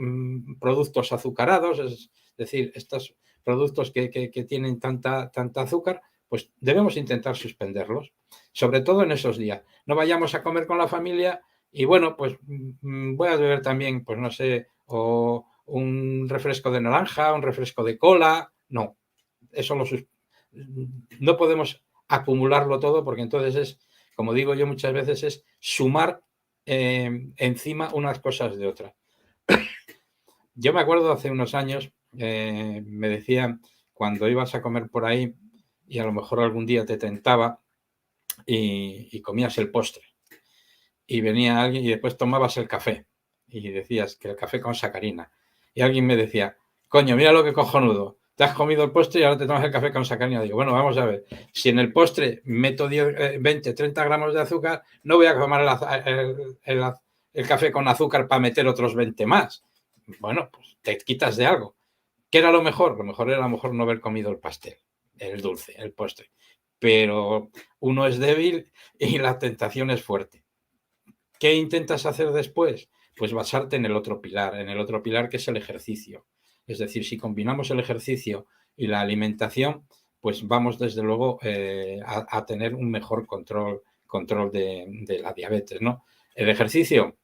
Speaker 2: productos azucarados, es decir, estos productos que tienen tanta azúcar, pues debemos intentar suspenderlos, sobre todo en esos días. No vayamos a comer con la familia y bueno, pues voy a beber también, pues no sé, o un refresco de naranja, un refresco de cola. No, eso no podemos acumularlo todo porque entonces es, como digo yo muchas veces, es sumar encima unas cosas de otras. Yo me acuerdo hace unos años, me decían, cuando ibas a comer por ahí y a lo mejor algún día te tentaba y comías el postre y venía alguien y después tomabas el café y decías que el café con sacarina y alguien me decía, coño, mira lo que cojonudo, te has comido el postre y ahora te tomas el café con sacarina. Digo, bueno, vamos a ver, si en el postre meto 20, 30 gramos de azúcar, no voy a tomar el café con azúcar para meter otros 20 más. Bueno, pues te quitas de algo. ¿Qué era lo mejor? Lo mejor era a lo mejor no haber comido el pastel, el dulce, el postre. Pero uno es débil y la tentación es fuerte. ¿Qué intentas hacer después? Pues basarte en el otro pilar que es el ejercicio. Es decir, si combinamos el ejercicio y la alimentación, pues vamos desde luego a tener un mejor control de la diabetes, ¿no? El ejercicio,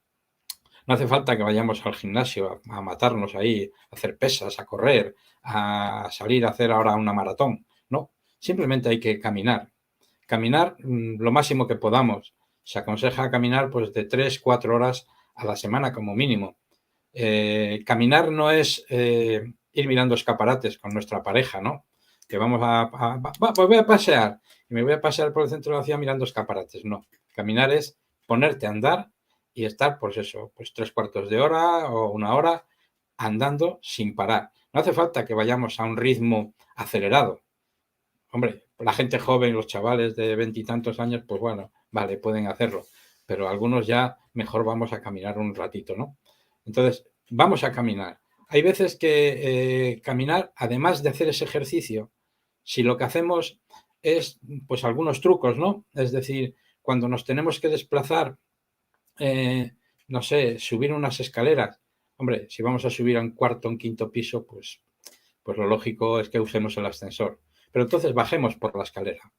Speaker 2: no hace falta que vayamos al gimnasio a matarnos ahí, a hacer pesas, a correr, a salir a hacer ahora una maratón. No, simplemente hay que caminar. Caminar lo máximo que podamos. Se aconseja caminar pues de 3-4 horas a la semana como mínimo. Caminar no es ir mirando escaparates con nuestra pareja, ¿no? Que vamos pues voy a pasear y me voy a pasear por el centro de la ciudad mirando escaparates. No, caminar es ponerte a andar y estar, pues eso, pues 3/4 de hora o 1 hora andando sin parar. No hace falta que vayamos a un ritmo acelerado. Hombre, la gente joven, los chavales de 20 y tantos años, pues bueno, vale, pueden hacerlo. Pero algunos ya mejor vamos a caminar un ratito, ¿no? Entonces, vamos a caminar. Hay veces que caminar, además de hacer ese ejercicio, si lo que hacemos es, pues algunos trucos, ¿no? Es decir, cuando nos tenemos que desplazar, no sé, subir unas escaleras. Hombre, si vamos a subir a un cuarto o un quinto piso, pues lo lógico es que usemos el ascensor. Pero entonces bajemos por la escalera.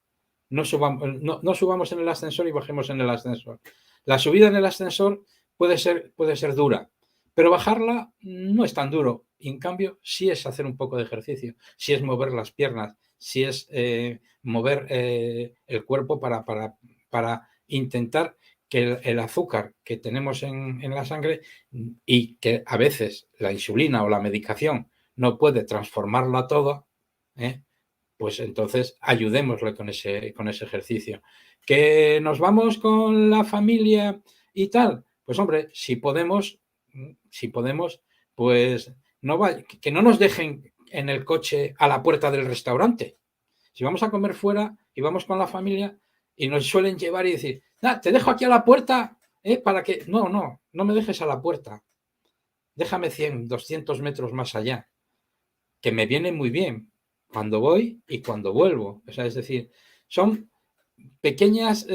Speaker 2: No subamos en el ascensor y bajemos en el ascensor. La subida en el ascensor puede ser dura, pero bajarla no es tan duro. Y en cambio, sí es hacer un poco de ejercicio, sí es mover las piernas, sí es mover el cuerpo para intentar que el azúcar que tenemos en la sangre y que a veces la insulina o la medicación no puede transformarla todo, pues entonces ayudémosle con ese ejercicio. ¿Que nos vamos con la familia y tal? Pues hombre, si podemos, pues que no nos dejen en el coche a la puerta del restaurante. Si vamos a comer fuera y vamos con la familia y nos suelen llevar y decir, te dejo aquí a la puerta, para que... No me dejes a la puerta. Déjame 100, 200 metros más allá, que me viene muy bien cuando voy y cuando vuelvo. O sea, es decir, son pequeños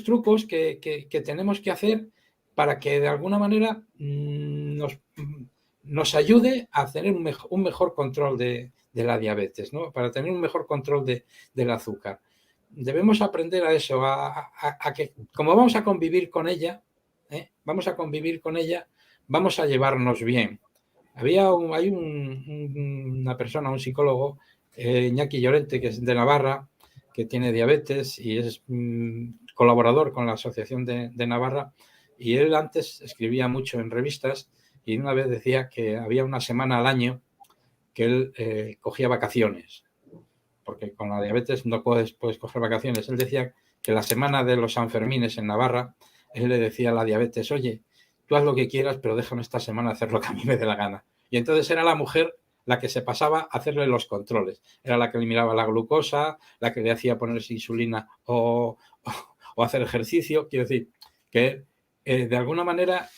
Speaker 2: trucos que tenemos que hacer para que de alguna manera nos ayude a tener un mejor control de la diabetes, ¿no? Para tener un mejor control del azúcar. debemos aprender a eso, a que como vamos a convivir con ella, vamos a llevarnos bien. Hay una persona, un psicólogo, Iñaki Llorente, que es de Navarra, que tiene diabetes y es colaborador con la Asociación de Navarra, y él antes escribía mucho en revistas y una vez decía que había una semana al año que él cogía vacaciones, porque con la diabetes no puedes coger vacaciones. Él decía que la semana de los Sanfermines en Navarra, él le decía a la diabetes, oye, tú haz lo que quieras, pero déjame esta semana hacer lo que a mí me dé la gana. Y entonces era la mujer la que se pasaba a hacerle los controles. Era la que le miraba la glucosa, la que le hacía ponerse insulina o hacer ejercicio. Quiero decir, que de alguna manera,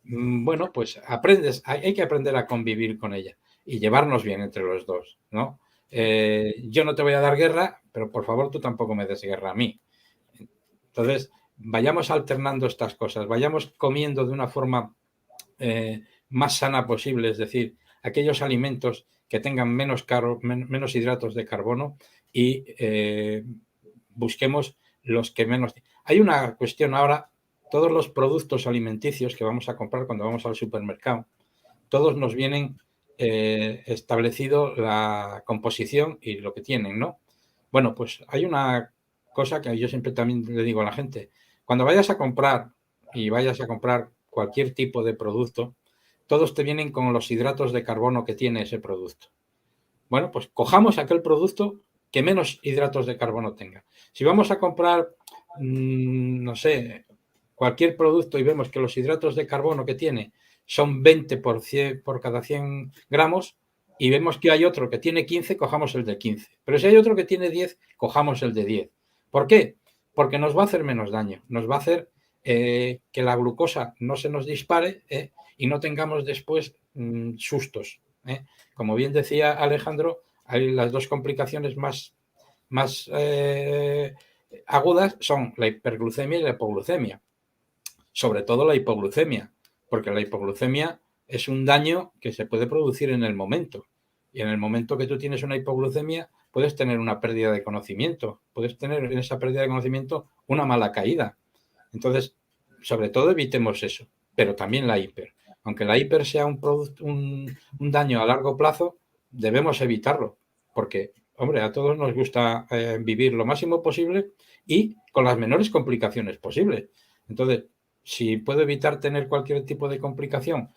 Speaker 2: bueno, pues aprendes, hay que aprender a convivir con ella y llevarnos bien entre los dos, ¿no? Yo no te voy a dar guerra, pero por favor tú tampoco me des guerra a mí. Entonces, vayamos alternando estas cosas, vayamos comiendo de una forma más sana posible, es decir, aquellos alimentos que tengan menos hidratos de carbono y busquemos los que menos. Hay una cuestión ahora, todos los productos alimenticios que vamos a comprar cuando vamos al supermercado, todos nos vienen establecido la composición y lo que tienen, ¿no? Bueno, pues hay una cosa que yo siempre también le digo a la gente, cuando vayas a comprar cualquier tipo de producto, todos te vienen con los hidratos de carbono que tiene ese producto. Bueno, pues cojamos aquel producto que menos hidratos de carbono tenga. Si vamos a comprar, no sé, cualquier producto y vemos que los hidratos de carbono que tiene son 20 por cada 100 gramos y vemos que hay otro que tiene 15, cojamos el de 15. Pero si hay otro que tiene 10, cojamos el de 10. ¿Por qué? Porque nos va a hacer menos daño, nos va a hacer que la glucosa no se nos dispare y no tengamos después sustos. Como bien decía Alejandro, hay las dos complicaciones más agudas son la hiperglucemia y la hipoglucemia. Sobre todo la hipoglucemia, porque la hipoglucemia es un daño que se puede producir en el momento. Y en el momento que tú tienes una hipoglucemia, puedes tener una pérdida de conocimiento, puedes tener en esa pérdida de conocimiento una mala caída. Entonces, sobre todo evitemos eso, pero también la hiper. Aunque la hiper sea un daño a largo plazo, debemos evitarlo, porque, hombre, a todos nos gusta vivir lo máximo posible y con las menores complicaciones posibles. Entonces, si puedo evitar tener cualquier tipo de complicación,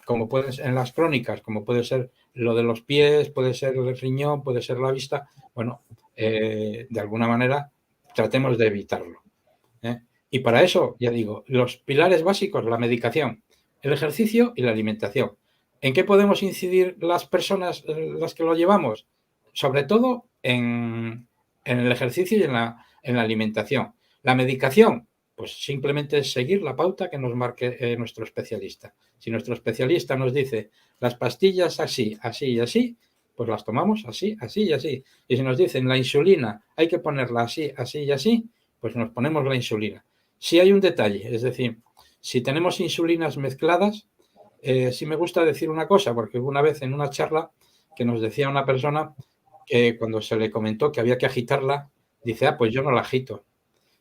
Speaker 2: como puede ser en las crónicas, como puede ser lo de los pies, puede ser el riñón, puede ser la vista, bueno, de alguna manera tratemos de evitarlo. Y para eso, ya digo, los pilares básicos, la medicación, el ejercicio y la alimentación. ¿En qué podemos incidir las personas, las que lo llevamos? Sobre todo en el ejercicio y en la alimentación. La medicación, pues simplemente es seguir la pauta que nos marque nuestro especialista. Si nuestro especialista nos dice las pastillas así, así y así, pues las tomamos así, así y así. Y si nos dicen la insulina hay que ponerla así, así y así, pues nos ponemos la insulina. Si hay un detalle, es decir, si tenemos insulinas mezcladas, sí me gusta decir una cosa, porque una vez en una charla que nos decía una persona que cuando se le comentó que había que agitarla, dice, pues yo no la agito.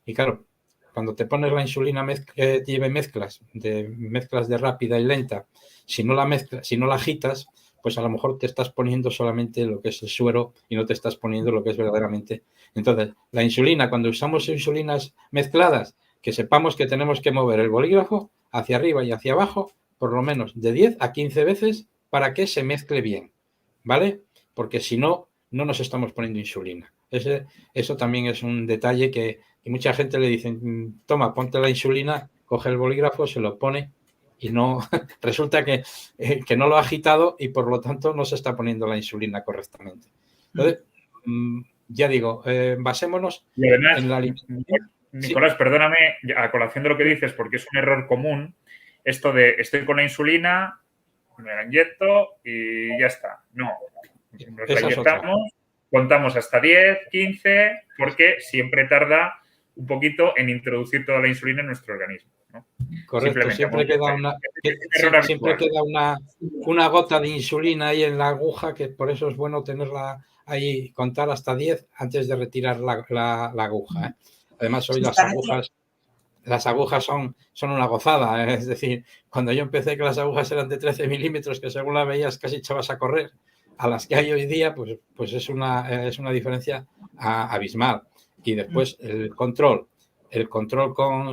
Speaker 2: Y claro, cuando te pones la insulina lleve mezclas de rápida y lenta, si no la agitas, pues a lo mejor te estás poniendo solamente lo que es el suero y no te estás poniendo lo que es verdaderamente. Entonces, la insulina, cuando usamos insulinas mezcladas, que sepamos que tenemos que mover el bolígrafo hacia arriba y hacia abajo, por lo menos de 10 a 15 veces para que se mezcle bien, ¿vale? Porque si no, no nos estamos poniendo insulina. Eso también es un detalle que mucha gente le dicen, toma, ponte la insulina, coge el bolígrafo, se lo pone y no resulta que no lo ha agitado y por lo tanto no se está poniendo la insulina correctamente. Entonces, ya digo, basémonos en la alimentación.
Speaker 3: Nicolás, ¿sí? Perdóname, a colación de lo que dices, porque es un error común, esto de estoy con la insulina, me la inyecto y ya está. No, nos la inyectamos, contamos hasta 10, 15, porque siempre tarda un poquito en introducir toda la insulina en nuestro organismo, ¿no?
Speaker 2: Correcto, siempre queda una gota de insulina ahí en la aguja, que por eso es bueno tenerla ahí contar hasta 10 antes de retirar la aguja, ¿eh? Además, hoy las agujas son una gozada, ¿eh? Es decir, cuando yo empecé que las agujas eran de 13 milímetros, que según la veías casi echabas a correr, a las que hay hoy día, pues es una diferencia abismal. Y después el control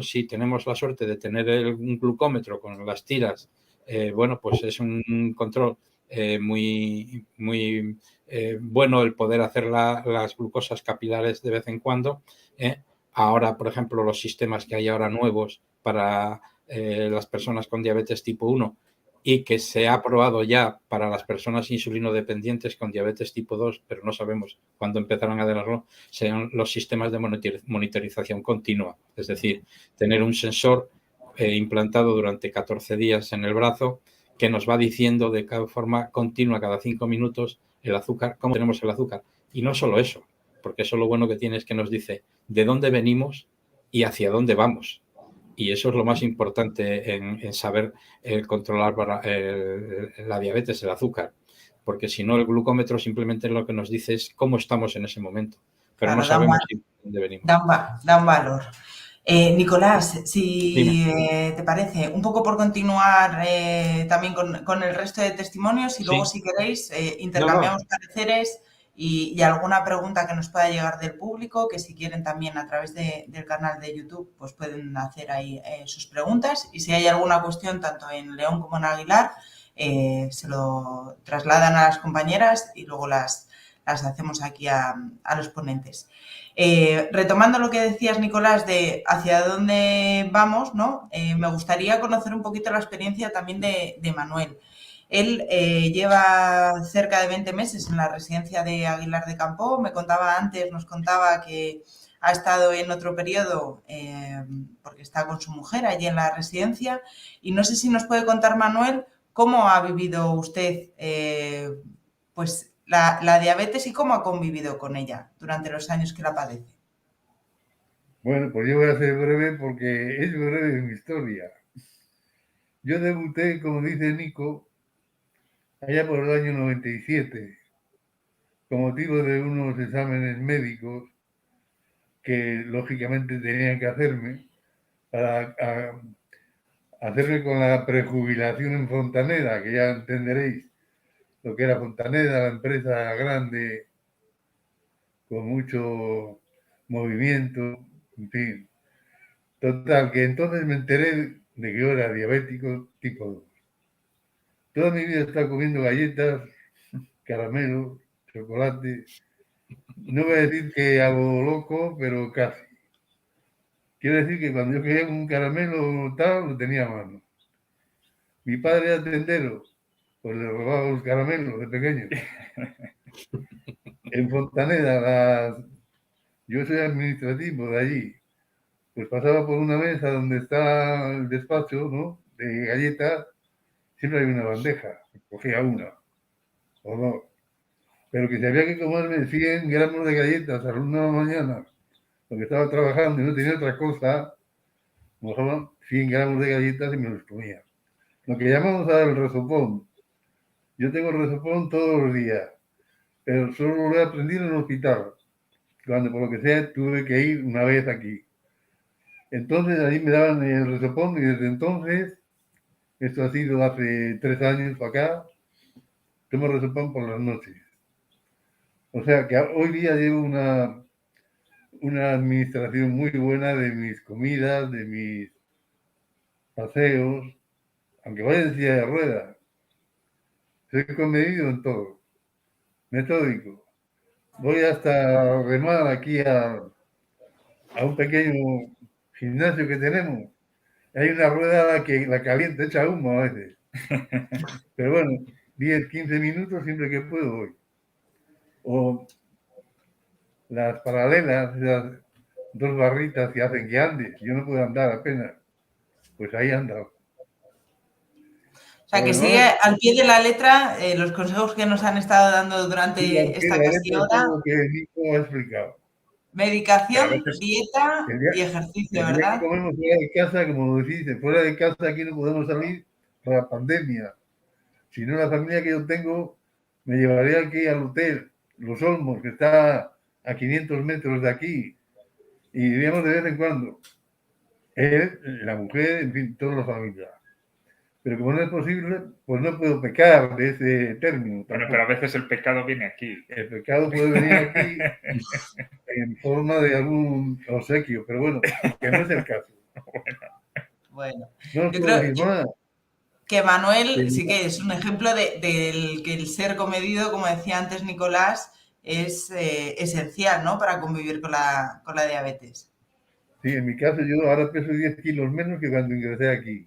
Speaker 2: si tenemos la suerte de tener un glucómetro con las tiras, bueno, pues es un control muy, muy bueno el poder hacer las glucosas capilares de vez en cuando. Ahora, por ejemplo, los sistemas que hay ahora nuevos para las personas con diabetes tipo 1 y que se ha aprobado ya para las personas insulinodependientes con diabetes tipo 2, pero no sabemos cuándo empezarán a darlo, serán los sistemas de monitorización continua. Es decir, tener un sensor implantado durante 14 días en el brazo que nos va diciendo de cada forma continua, cada 5 minutos, el azúcar, cómo tenemos el azúcar. Y no solo eso, porque eso lo bueno que tiene es que nos dice de dónde venimos y hacia dónde vamos. Y eso es lo más importante en saber controlar la diabetes, el azúcar. Porque si no, el glucómetro simplemente lo que nos dice es cómo estamos en ese momento. Pero claro, no sabemos dónde venimos.
Speaker 1: Da un valor. Nicolás, si te parece, un poco por continuar también con el resto de testimonios y luego, si queréis, intercambiamos pareceres y alguna pregunta que nos pueda llegar del público, que si quieren también a través del canal de YouTube, pues pueden hacer ahí sus preguntas. Y si hay alguna cuestión, tanto en León como en Aguilar, se lo trasladan a las compañeras y luego las hacemos aquí a los ponentes. Retomando lo que decías, Nicolás, de hacia dónde vamos, ¿no? Me gustaría conocer un poquito la experiencia también de Manuel. Él lleva cerca de 20 meses en la residencia de Aguilar de Campo. Nos contaba que ha estado en otro periodo porque está con su mujer allí en la residencia. Y no sé si nos puede contar, Manuel, cómo ha vivido usted pues la diabetes y cómo ha convivido con ella durante los años que la padece.
Speaker 4: Bueno, pues yo voy a ser breve porque es breve mi historia. Yo debuté, como dice Nico, allá por el año 97, con motivo de unos exámenes médicos que lógicamente tenían que hacerme para hacerme con la prejubilación en Fontaneda, que ya entenderéis lo que era Fontaneda, la empresa grande con mucho movimiento, en fin. Total, que entonces me enteré de que yo era diabético tipo 2. Toda mi vida he estado comiendo galletas, caramelos, chocolate. No voy a decir que hago loco, pero casi. Quiero decir que cuando yo quería un caramelo tal, lo tenía a mano. Mi padre era tendero, pues le robaba los caramelos de pequeño. En Fontaneda, yo soy administrativo de allí, pues pasaba por una mesa donde está el despacho, ¿no?, de galletas, siempre hay una bandeja, cogía una o dos, pero que si había que comerme 100 gramos de galletas a la 1 de la mañana, porque estaba trabajando y no tenía otra cosa, mojaban 100 gramos de galletas y me los comía. Lo que llamamos ahora el resopón. Yo tengo el resopón todos los días, pero solo lo he aprendido en el hospital, cuando por lo que sea tuve que ir una vez aquí. Entonces allí me daban el resopón y desde entonces, esto ha sido hace 3 años para acá, tomo resopón por las noches. O sea que hoy día llevo una administración muy buena de mis comidas, de mis paseos, aunque vaya en silla de ruedas. Soy comedido en todo, metódico. Voy hasta remar aquí a un pequeño gimnasio que tenemos. Hay una rueda que la calienta, echa humo a veces. Pero bueno, 10, 15 minutos siempre que puedo voy. O las paralelas, esas 2 barritas que hacen que andes. Yo no puedo andar apenas. Pues ahí anda.
Speaker 1: O sea, que sigue al pie de la letra los consejos que nos han estado dando durante esta casi hora.
Speaker 4: Lo que Nico ha explicado.
Speaker 1: Medicación, dieta y ejercicio, ¿verdad?
Speaker 4: Que comemos fuera de casa, como decís, fuera de casa aquí no podemos salir por la pandemia. Si no, la familia que yo tengo me llevaría aquí al hotel Los Olmos, que está a 500 metros de aquí, y iríamos de vez en cuando. Él, la mujer, en fin, toda la familia. Pero como no es posible, pues no puedo pecar de ese término.
Speaker 3: Bueno, pero a veces el pecado viene aquí.
Speaker 4: El pecado puede venir aquí en forma de algún obsequio, pero bueno, que no es el caso.
Speaker 1: Bueno,
Speaker 4: No os
Speaker 1: yo
Speaker 4: puedo
Speaker 1: creo
Speaker 4: decir más.
Speaker 1: que Manuel sí que es un ejemplo del que el ser comedido, como decía antes Nicolás, es esencial, ¿no? Para convivir con la diabetes.
Speaker 4: Sí, en mi caso yo ahora peso 10 kilos menos que cuando ingresé aquí.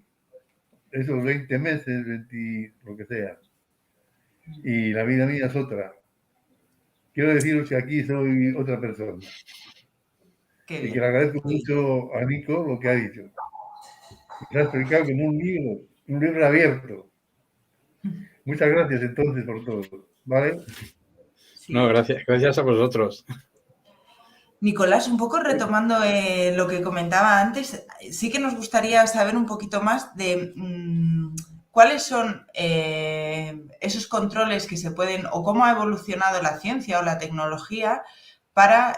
Speaker 4: Esos 20 meses, 20, lo que sea. Y la vida mía es otra. Quiero deciros que aquí soy otra persona.
Speaker 1: Qué
Speaker 4: Y que
Speaker 1: bien.
Speaker 4: le agradezco mucho a Nico lo que ha dicho. Me ha explicado como un libro abierto. Muchas gracias entonces por todo. ¿Vale?
Speaker 1: Sí.
Speaker 2: No, gracias a vosotros.
Speaker 1: Nicolás, un poco retomando lo que comentaba antes, sí que nos gustaría saber un poquito más de cuáles son esos controles que se pueden o cómo ha evolucionado la ciencia o la tecnología para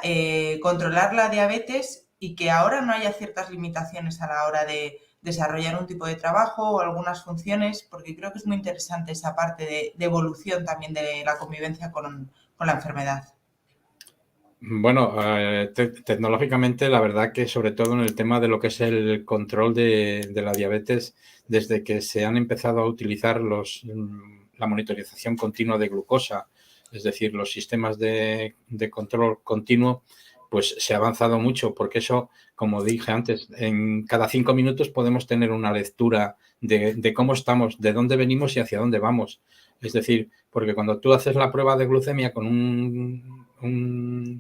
Speaker 1: controlar la diabetes y que ahora no haya ciertas limitaciones a la hora de desarrollar un tipo de trabajo o algunas funciones, porque creo que es muy interesante esa parte de evolución también de la convivencia con la enfermedad.
Speaker 2: Bueno, tecnológicamente, la verdad que sobre todo en el tema de lo que es el control de la diabetes, desde que se han empezado a utilizar la monitorización continua de glucosa, es decir, los sistemas de control continuo, pues se ha avanzado mucho, porque eso, como dije antes, en cada 5 minutos podemos tener una lectura de cómo estamos, de dónde venimos y hacia dónde vamos. Es decir, porque cuando tú haces la prueba de glucemia con un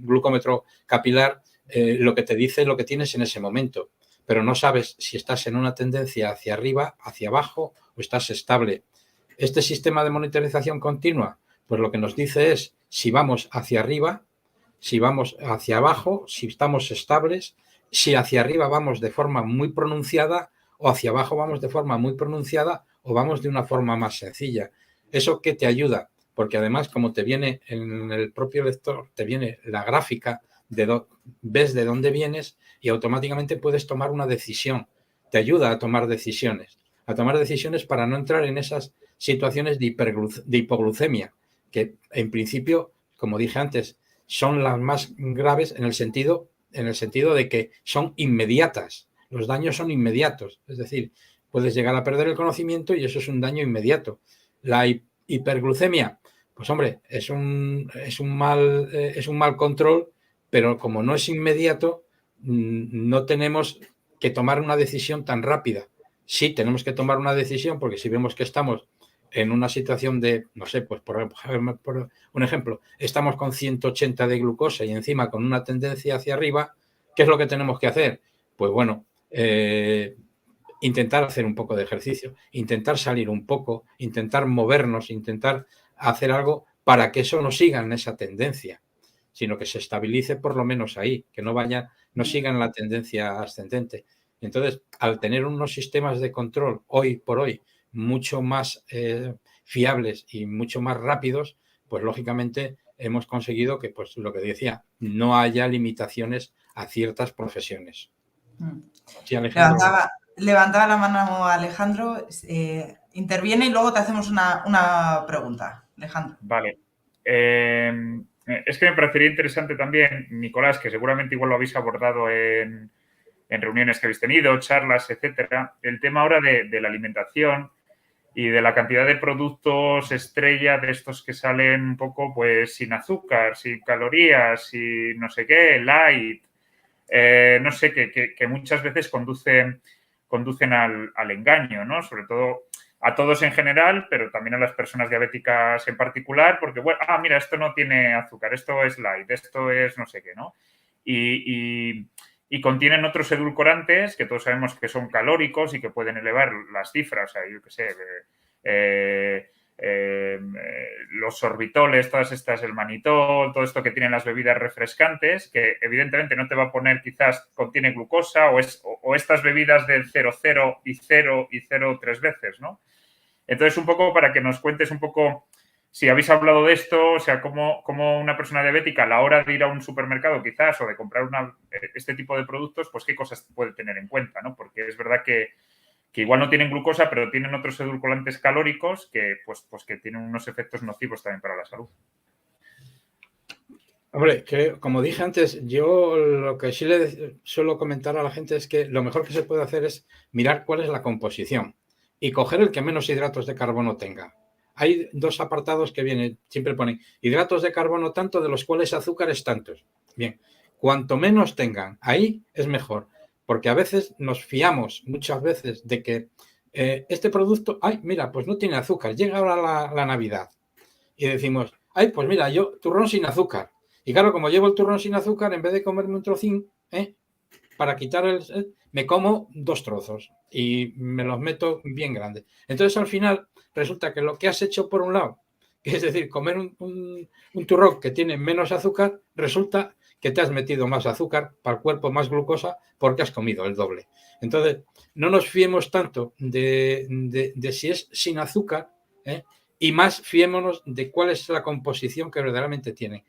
Speaker 2: glucómetro capilar, lo que te dice es lo que tienes en ese momento, pero no sabes si estás en una tendencia hacia arriba, hacia abajo o estás estable. Este sistema de monitorización continua, pues lo que nos dice es si vamos hacia arriba, si vamos hacia abajo, si estamos estables, si hacia arriba vamos de forma muy pronunciada o hacia abajo vamos de forma muy pronunciada o vamos de una forma más sencilla. ¿Eso qué te ayuda? Porque además, como te viene en el propio lector, te viene la gráfica, ves de dónde vienes y automáticamente puedes tomar una decisión. Te ayuda a tomar decisiones para no entrar en esas situaciones de hipoglucemia, que en principio, como dije antes, son las más graves en el sentido de que son inmediatas. Los daños son inmediatos. Es decir, puedes llegar a perder el conocimiento y eso es un daño inmediato. La hiperglucemia, pues hombre, es un mal control, pero como no es inmediato, no tenemos que tomar una decisión tan rápida. Sí, tenemos que tomar una decisión porque si vemos que estamos en una situación de, no sé, pues por un ejemplo, estamos con 180 de glucosa y encima con una tendencia hacia arriba, ¿qué es lo que tenemos que hacer? Pues bueno, intentar hacer un poco de ejercicio, intentar salir un poco, intentar movernos, intentar hacer algo para que eso no siga en esa tendencia, sino que se estabilice por lo menos ahí, que no siga en la tendencia ascendente. Entonces, al tener unos sistemas de control hoy por hoy mucho más fiables y mucho más rápidos, pues lógicamente hemos conseguido que, pues lo que decía, no haya limitaciones a ciertas profesiones. Sí, Alejandro.
Speaker 1: Levantaba la mano Alejandro, interviene y luego te hacemos una pregunta, Alejandro.
Speaker 3: Vale. Es que me parecería interesante también, Nicolás, que seguramente igual lo habéis abordado en reuniones que habéis tenido, charlas, etcétera, el tema ahora de la alimentación y de la cantidad de productos estrella de estos que salen un poco pues sin azúcar, sin calorías, sin no sé qué, light, no sé, que muchas veces conducen al engaño, ¿no? Sobre todo a todos en general, pero también a las personas diabéticas en particular, porque, bueno, mira, esto no tiene azúcar, esto es light, esto es no sé qué, ¿no? Y contienen otros edulcorantes que todos sabemos que son calóricos y que pueden elevar las cifras, o sea, yo qué sé, los sorbitoles, todas estas, el manitol, todo esto que tienen las bebidas refrescantes, que evidentemente no te va a poner, quizás contiene glucosa o estas bebidas del 0,0 y 0 y 0 3 veces, ¿no? Entonces, un poco para que nos cuentes un poco si habéis hablado de esto, o sea, como una persona diabética a la hora de ir a un supermercado quizás o de comprar este tipo de productos, pues qué cosas puede tener en cuenta, ¿no? Porque es verdad que igual no tienen glucosa, pero tienen otros edulcorantes calóricos que, pues que tienen unos efectos nocivos también para la salud.
Speaker 2: Hombre, que como dije antes, yo lo que sí le suelo comentar a la gente es que lo mejor que se puede hacer es mirar cuál es la composición y coger el que menos hidratos de carbono tenga. Hay 2 apartados que vienen, siempre ponen hidratos de carbono tanto, de los cuales azúcares tantos. Bien, cuanto menos tengan, ahí es mejor, porque a veces nos fiamos, muchas veces, de que este producto, ay, mira, pues no tiene azúcar, llega ahora la Navidad y decimos, ay, pues mira, yo turrón sin azúcar. Y claro, como llevo el turrón sin azúcar, en vez de comerme un trocín, para quitar me como 2 trozos y me los meto bien grandes. Entonces, al final, resulta que lo que has hecho por un lado, que es decir, comer un turrón que tiene menos azúcar, resulta que te has metido más azúcar para el cuerpo, más glucosa, porque has comido el doble. Entonces, no nos fiemos tanto de si es sin azúcar, y más fiémonos de cuál es la composición que verdaderamente tiene.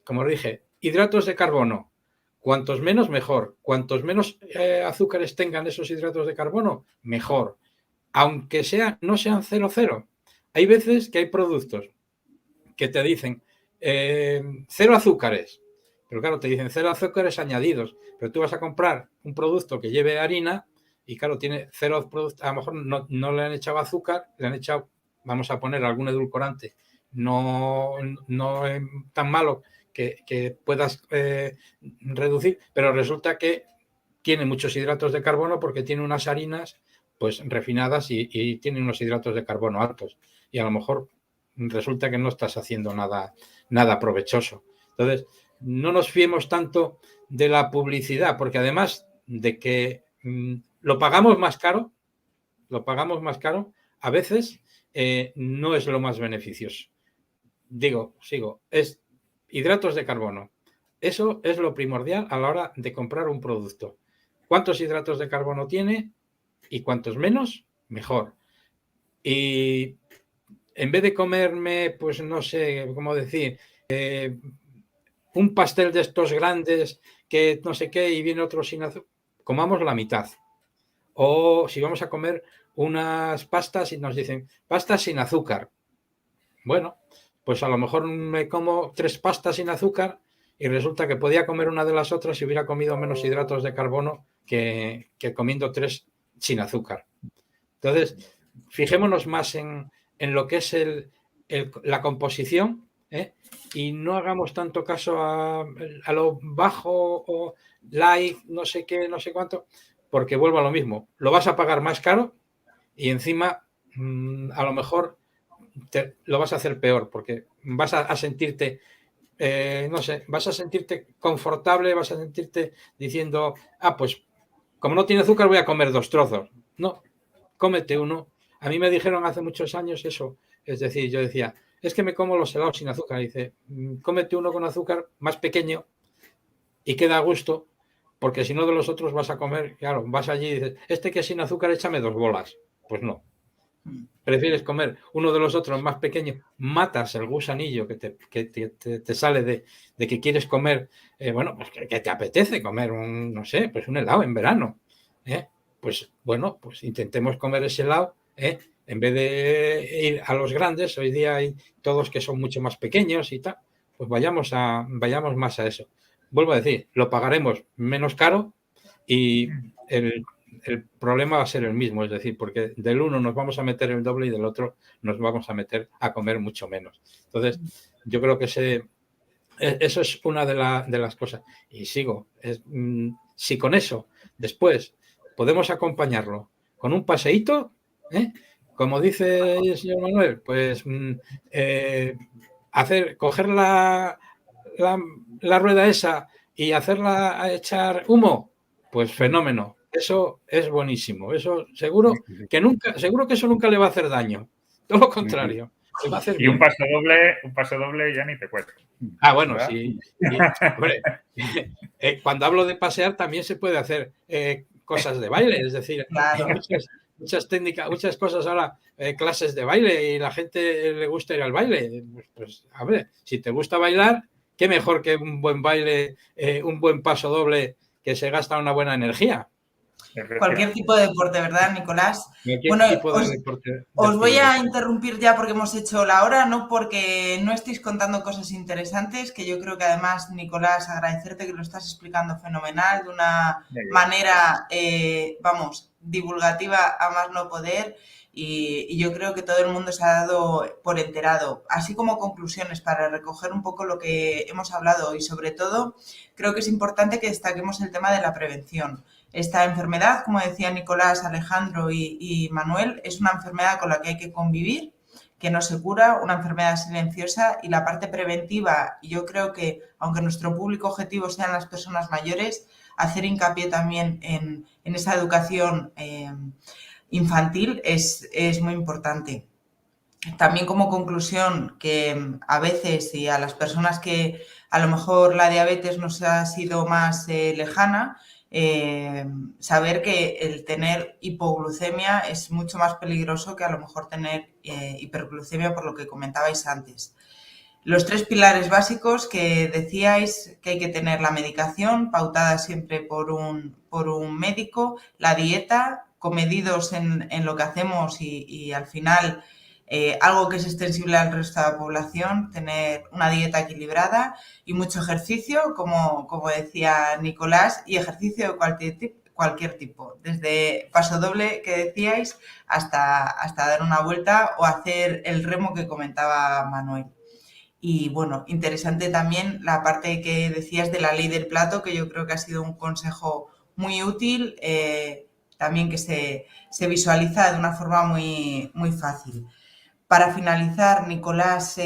Speaker 2: Como dije, hidratos de carbono, cuantos menos mejor, cuantos menos azúcares tengan esos hidratos de carbono, mejor, aunque no sean 0,0. Hay veces que hay productos que te dicen 0 azúcares, pero claro, te dicen 0 azúcares añadidos, pero tú vas a comprar un producto que lleve harina y claro, tiene 0 productos, a lo mejor no le han echado azúcar, le han echado, vamos a poner algún edulcorante, no tan malo que puedas reducir, pero resulta que tiene muchos hidratos de carbono porque tiene unas harinas pues refinadas y tiene unos hidratos de carbono altos y a lo mejor resulta que no estás haciendo nada provechoso. Entonces, no nos fiemos tanto de la publicidad, porque además de que lo pagamos más caro, a veces no es lo más beneficioso. Sigo, es hidratos de carbono. Eso es lo primordial a la hora de comprar un producto. ¿Cuántos hidratos de carbono tiene? Y cuantos menos, mejor. Y en vez de comerme, pues no sé cómo decir, un pastel de estos grandes que no sé qué y viene otro sin azúcar, comamos la mitad. O si vamos a comer unas pastas y nos dicen pastas sin azúcar. Bueno, pues a lo mejor me como 3 pastas sin azúcar y resulta que podía comer una de las otras si hubiera comido menos hidratos de carbono que comiendo 3 sin azúcar. Entonces, fijémonos más en lo que es la composición, y no hagamos tanto caso a lo bajo o light, no sé qué, no sé cuánto, porque vuelvo a lo mismo. Lo vas a pagar más caro y encima a lo mejor lo vas a hacer peor porque vas a sentirte, no sé, vas a sentirte confortable, vas a sentirte diciendo, pues como no tiene azúcar voy a comer 2 trozos. No, cómete uno. A mí me dijeron hace muchos años eso, es decir, yo decía, es que me como los helados sin azúcar. Y dice, cómete uno con azúcar más pequeño y queda a gusto, porque si no de los otros vas a comer, claro, vas allí y dices, este que es sin azúcar, échame 2 bolas. Pues no. Prefieres comer uno de los otros más pequeños, matas el gusanillo que te sale de que quieres comer, bueno, pues que te apetece comer no sé, pues un helado en verano. Pues bueno, pues intentemos comer ese helado, en vez de ir a los grandes, hoy día hay todos que son mucho más pequeños y tal, pues vayamos más a eso. Vuelvo a decir, lo pagaremos menos caro y el problema va a ser el mismo, es decir, porque del uno nos vamos a meter el doble y del otro nos vamos a meter a comer mucho menos. Entonces, yo creo que eso es una de las cosas. Y sigo, si con eso después podemos acompañarlo con un paseíto, como dice el señor Manuel, pues coger la rueda esa y hacerla a echar humo, pues fenómeno. Eso es buenísimo. Eso seguro que eso nunca le va a hacer daño. Todo lo contrario. Le va a hacer
Speaker 3: y bien. un paso doble ya ni te cuento.
Speaker 2: Bueno, sí. Hombre, cuando hablo de pasear también se puede hacer cosas de baile. Es decir, claro. muchas técnicas, muchas cosas ahora, clases de baile y la gente le gusta ir al baile. Pues a ver, si te gusta bailar, qué mejor que un buen baile, un buen paso doble que se gasta una buena energía.
Speaker 1: Cualquier tipo de deporte, ¿verdad, Nicolás?
Speaker 2: Cualquier tipo de deporte.
Speaker 1: Os voy a interrumpir ya porque hemos hecho la hora, no porque no estéis contando cosas interesantes, que yo creo que además, Nicolás, agradecerte que lo estás explicando fenomenal, de una manera, vamos, divulgativa a más no poder. Y yo creo que todo el mundo se ha dado por enterado, así como conclusiones para recoger un poco lo que hemos hablado y sobre todo creo que es importante que destaquemos el tema de la prevención. Esta enfermedad, como decía Nicolás, Alejandro y Manuel, es una enfermedad con la que hay que convivir, que no se cura, una enfermedad silenciosa y la parte preventiva, y yo creo que aunque nuestro público objetivo sean las personas mayores, hacer hincapié también en esa educación infantil es muy importante. También como conclusión que a veces y a las personas que a lo mejor la diabetes nos ha sido más lejana, saber que el tener hipoglucemia es mucho más peligroso que a lo mejor tener hiperglucemia, por lo que comentabais antes. Los 3 pilares básicos que decíais, que hay que tener la medicación pautada siempre por un médico, la dieta, comedidos en lo que hacemos y al final algo que es extensible al resto de la población, tener una dieta equilibrada y mucho ejercicio, como decía Nicolás, y ejercicio de cualquier tipo, desde paso doble que decíais hasta dar una vuelta o hacer el remo que comentaba Manuel. Y bueno, interesante también la parte que decías de la ley del plato, que yo creo que ha sido un consejo muy útil, también que se visualiza de una forma muy, muy fácil. Para finalizar, Nicolás,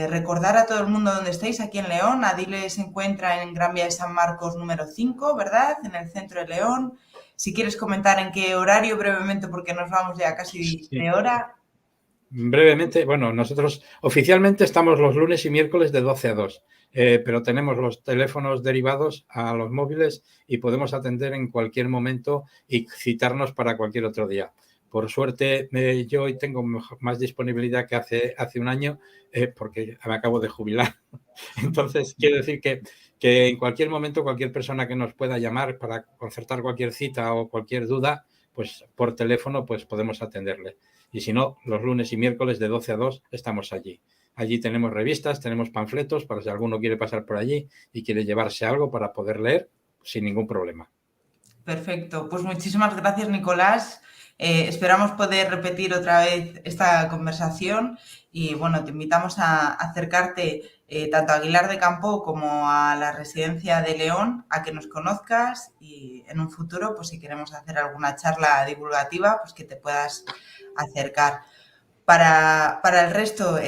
Speaker 1: recordar a todo el mundo dónde estáis, aquí en León. Adile se encuentra en Gran Vía de San Marcos número 5, ¿verdad? En el centro de León. Si quieres comentar en qué horario, brevemente, porque nos vamos ya casi de hora.
Speaker 2: Brevemente, bueno, nosotros oficialmente estamos los lunes y miércoles de 12 a 2, pero tenemos los teléfonos derivados a los móviles y podemos atender en cualquier momento y citarnos para cualquier otro día. Por suerte, yo hoy tengo más disponibilidad que hace un año porque me acabo de jubilar. Entonces, quiero decir que en cualquier momento, cualquier persona que nos pueda llamar para concertar cualquier cita o cualquier duda, pues por teléfono pues podemos atenderle. Y si no, los lunes y miércoles de 12 a 2 estamos allí. Allí tenemos revistas, tenemos panfletos para si alguno quiere pasar por allí y quiere llevarse algo para poder leer sin ningún problema.
Speaker 1: Perfecto. Pues muchísimas gracias, Nicolás. Esperamos poder repetir otra vez esta conversación y bueno, te invitamos a acercarte tanto a Aguilar de Campo como a la residencia de León a que nos conozcas y en un futuro, pues si queremos hacer alguna charla divulgativa, pues que te puedas acercar. Para el resto,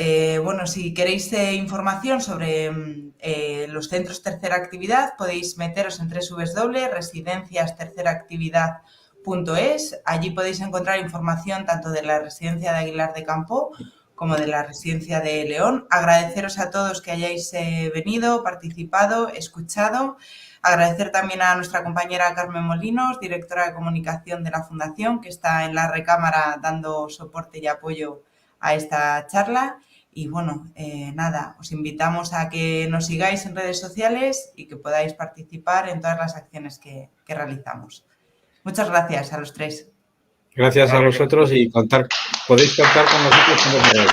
Speaker 1: bueno, si queréis información sobre los centros tercera actividad, podéis meteros en www.residenciasterceraactividad.es. Allí podéis encontrar información tanto de la residencia de Aguilar de Campo como de la residencia de León. Agradeceros a todos que hayáis venido, participado, escuchado. Agradecer también a nuestra compañera Carmen Molinos, directora de comunicación de la Fundación, que está en la recámara dando soporte y apoyo a esta charla. Y bueno, nada, os invitamos a que nos sigáis en redes sociales y que podáis participar en todas las acciones que realizamos. Muchas gracias a los 3.
Speaker 2: Gracias a vosotros y podéis contar con nosotros como queráis.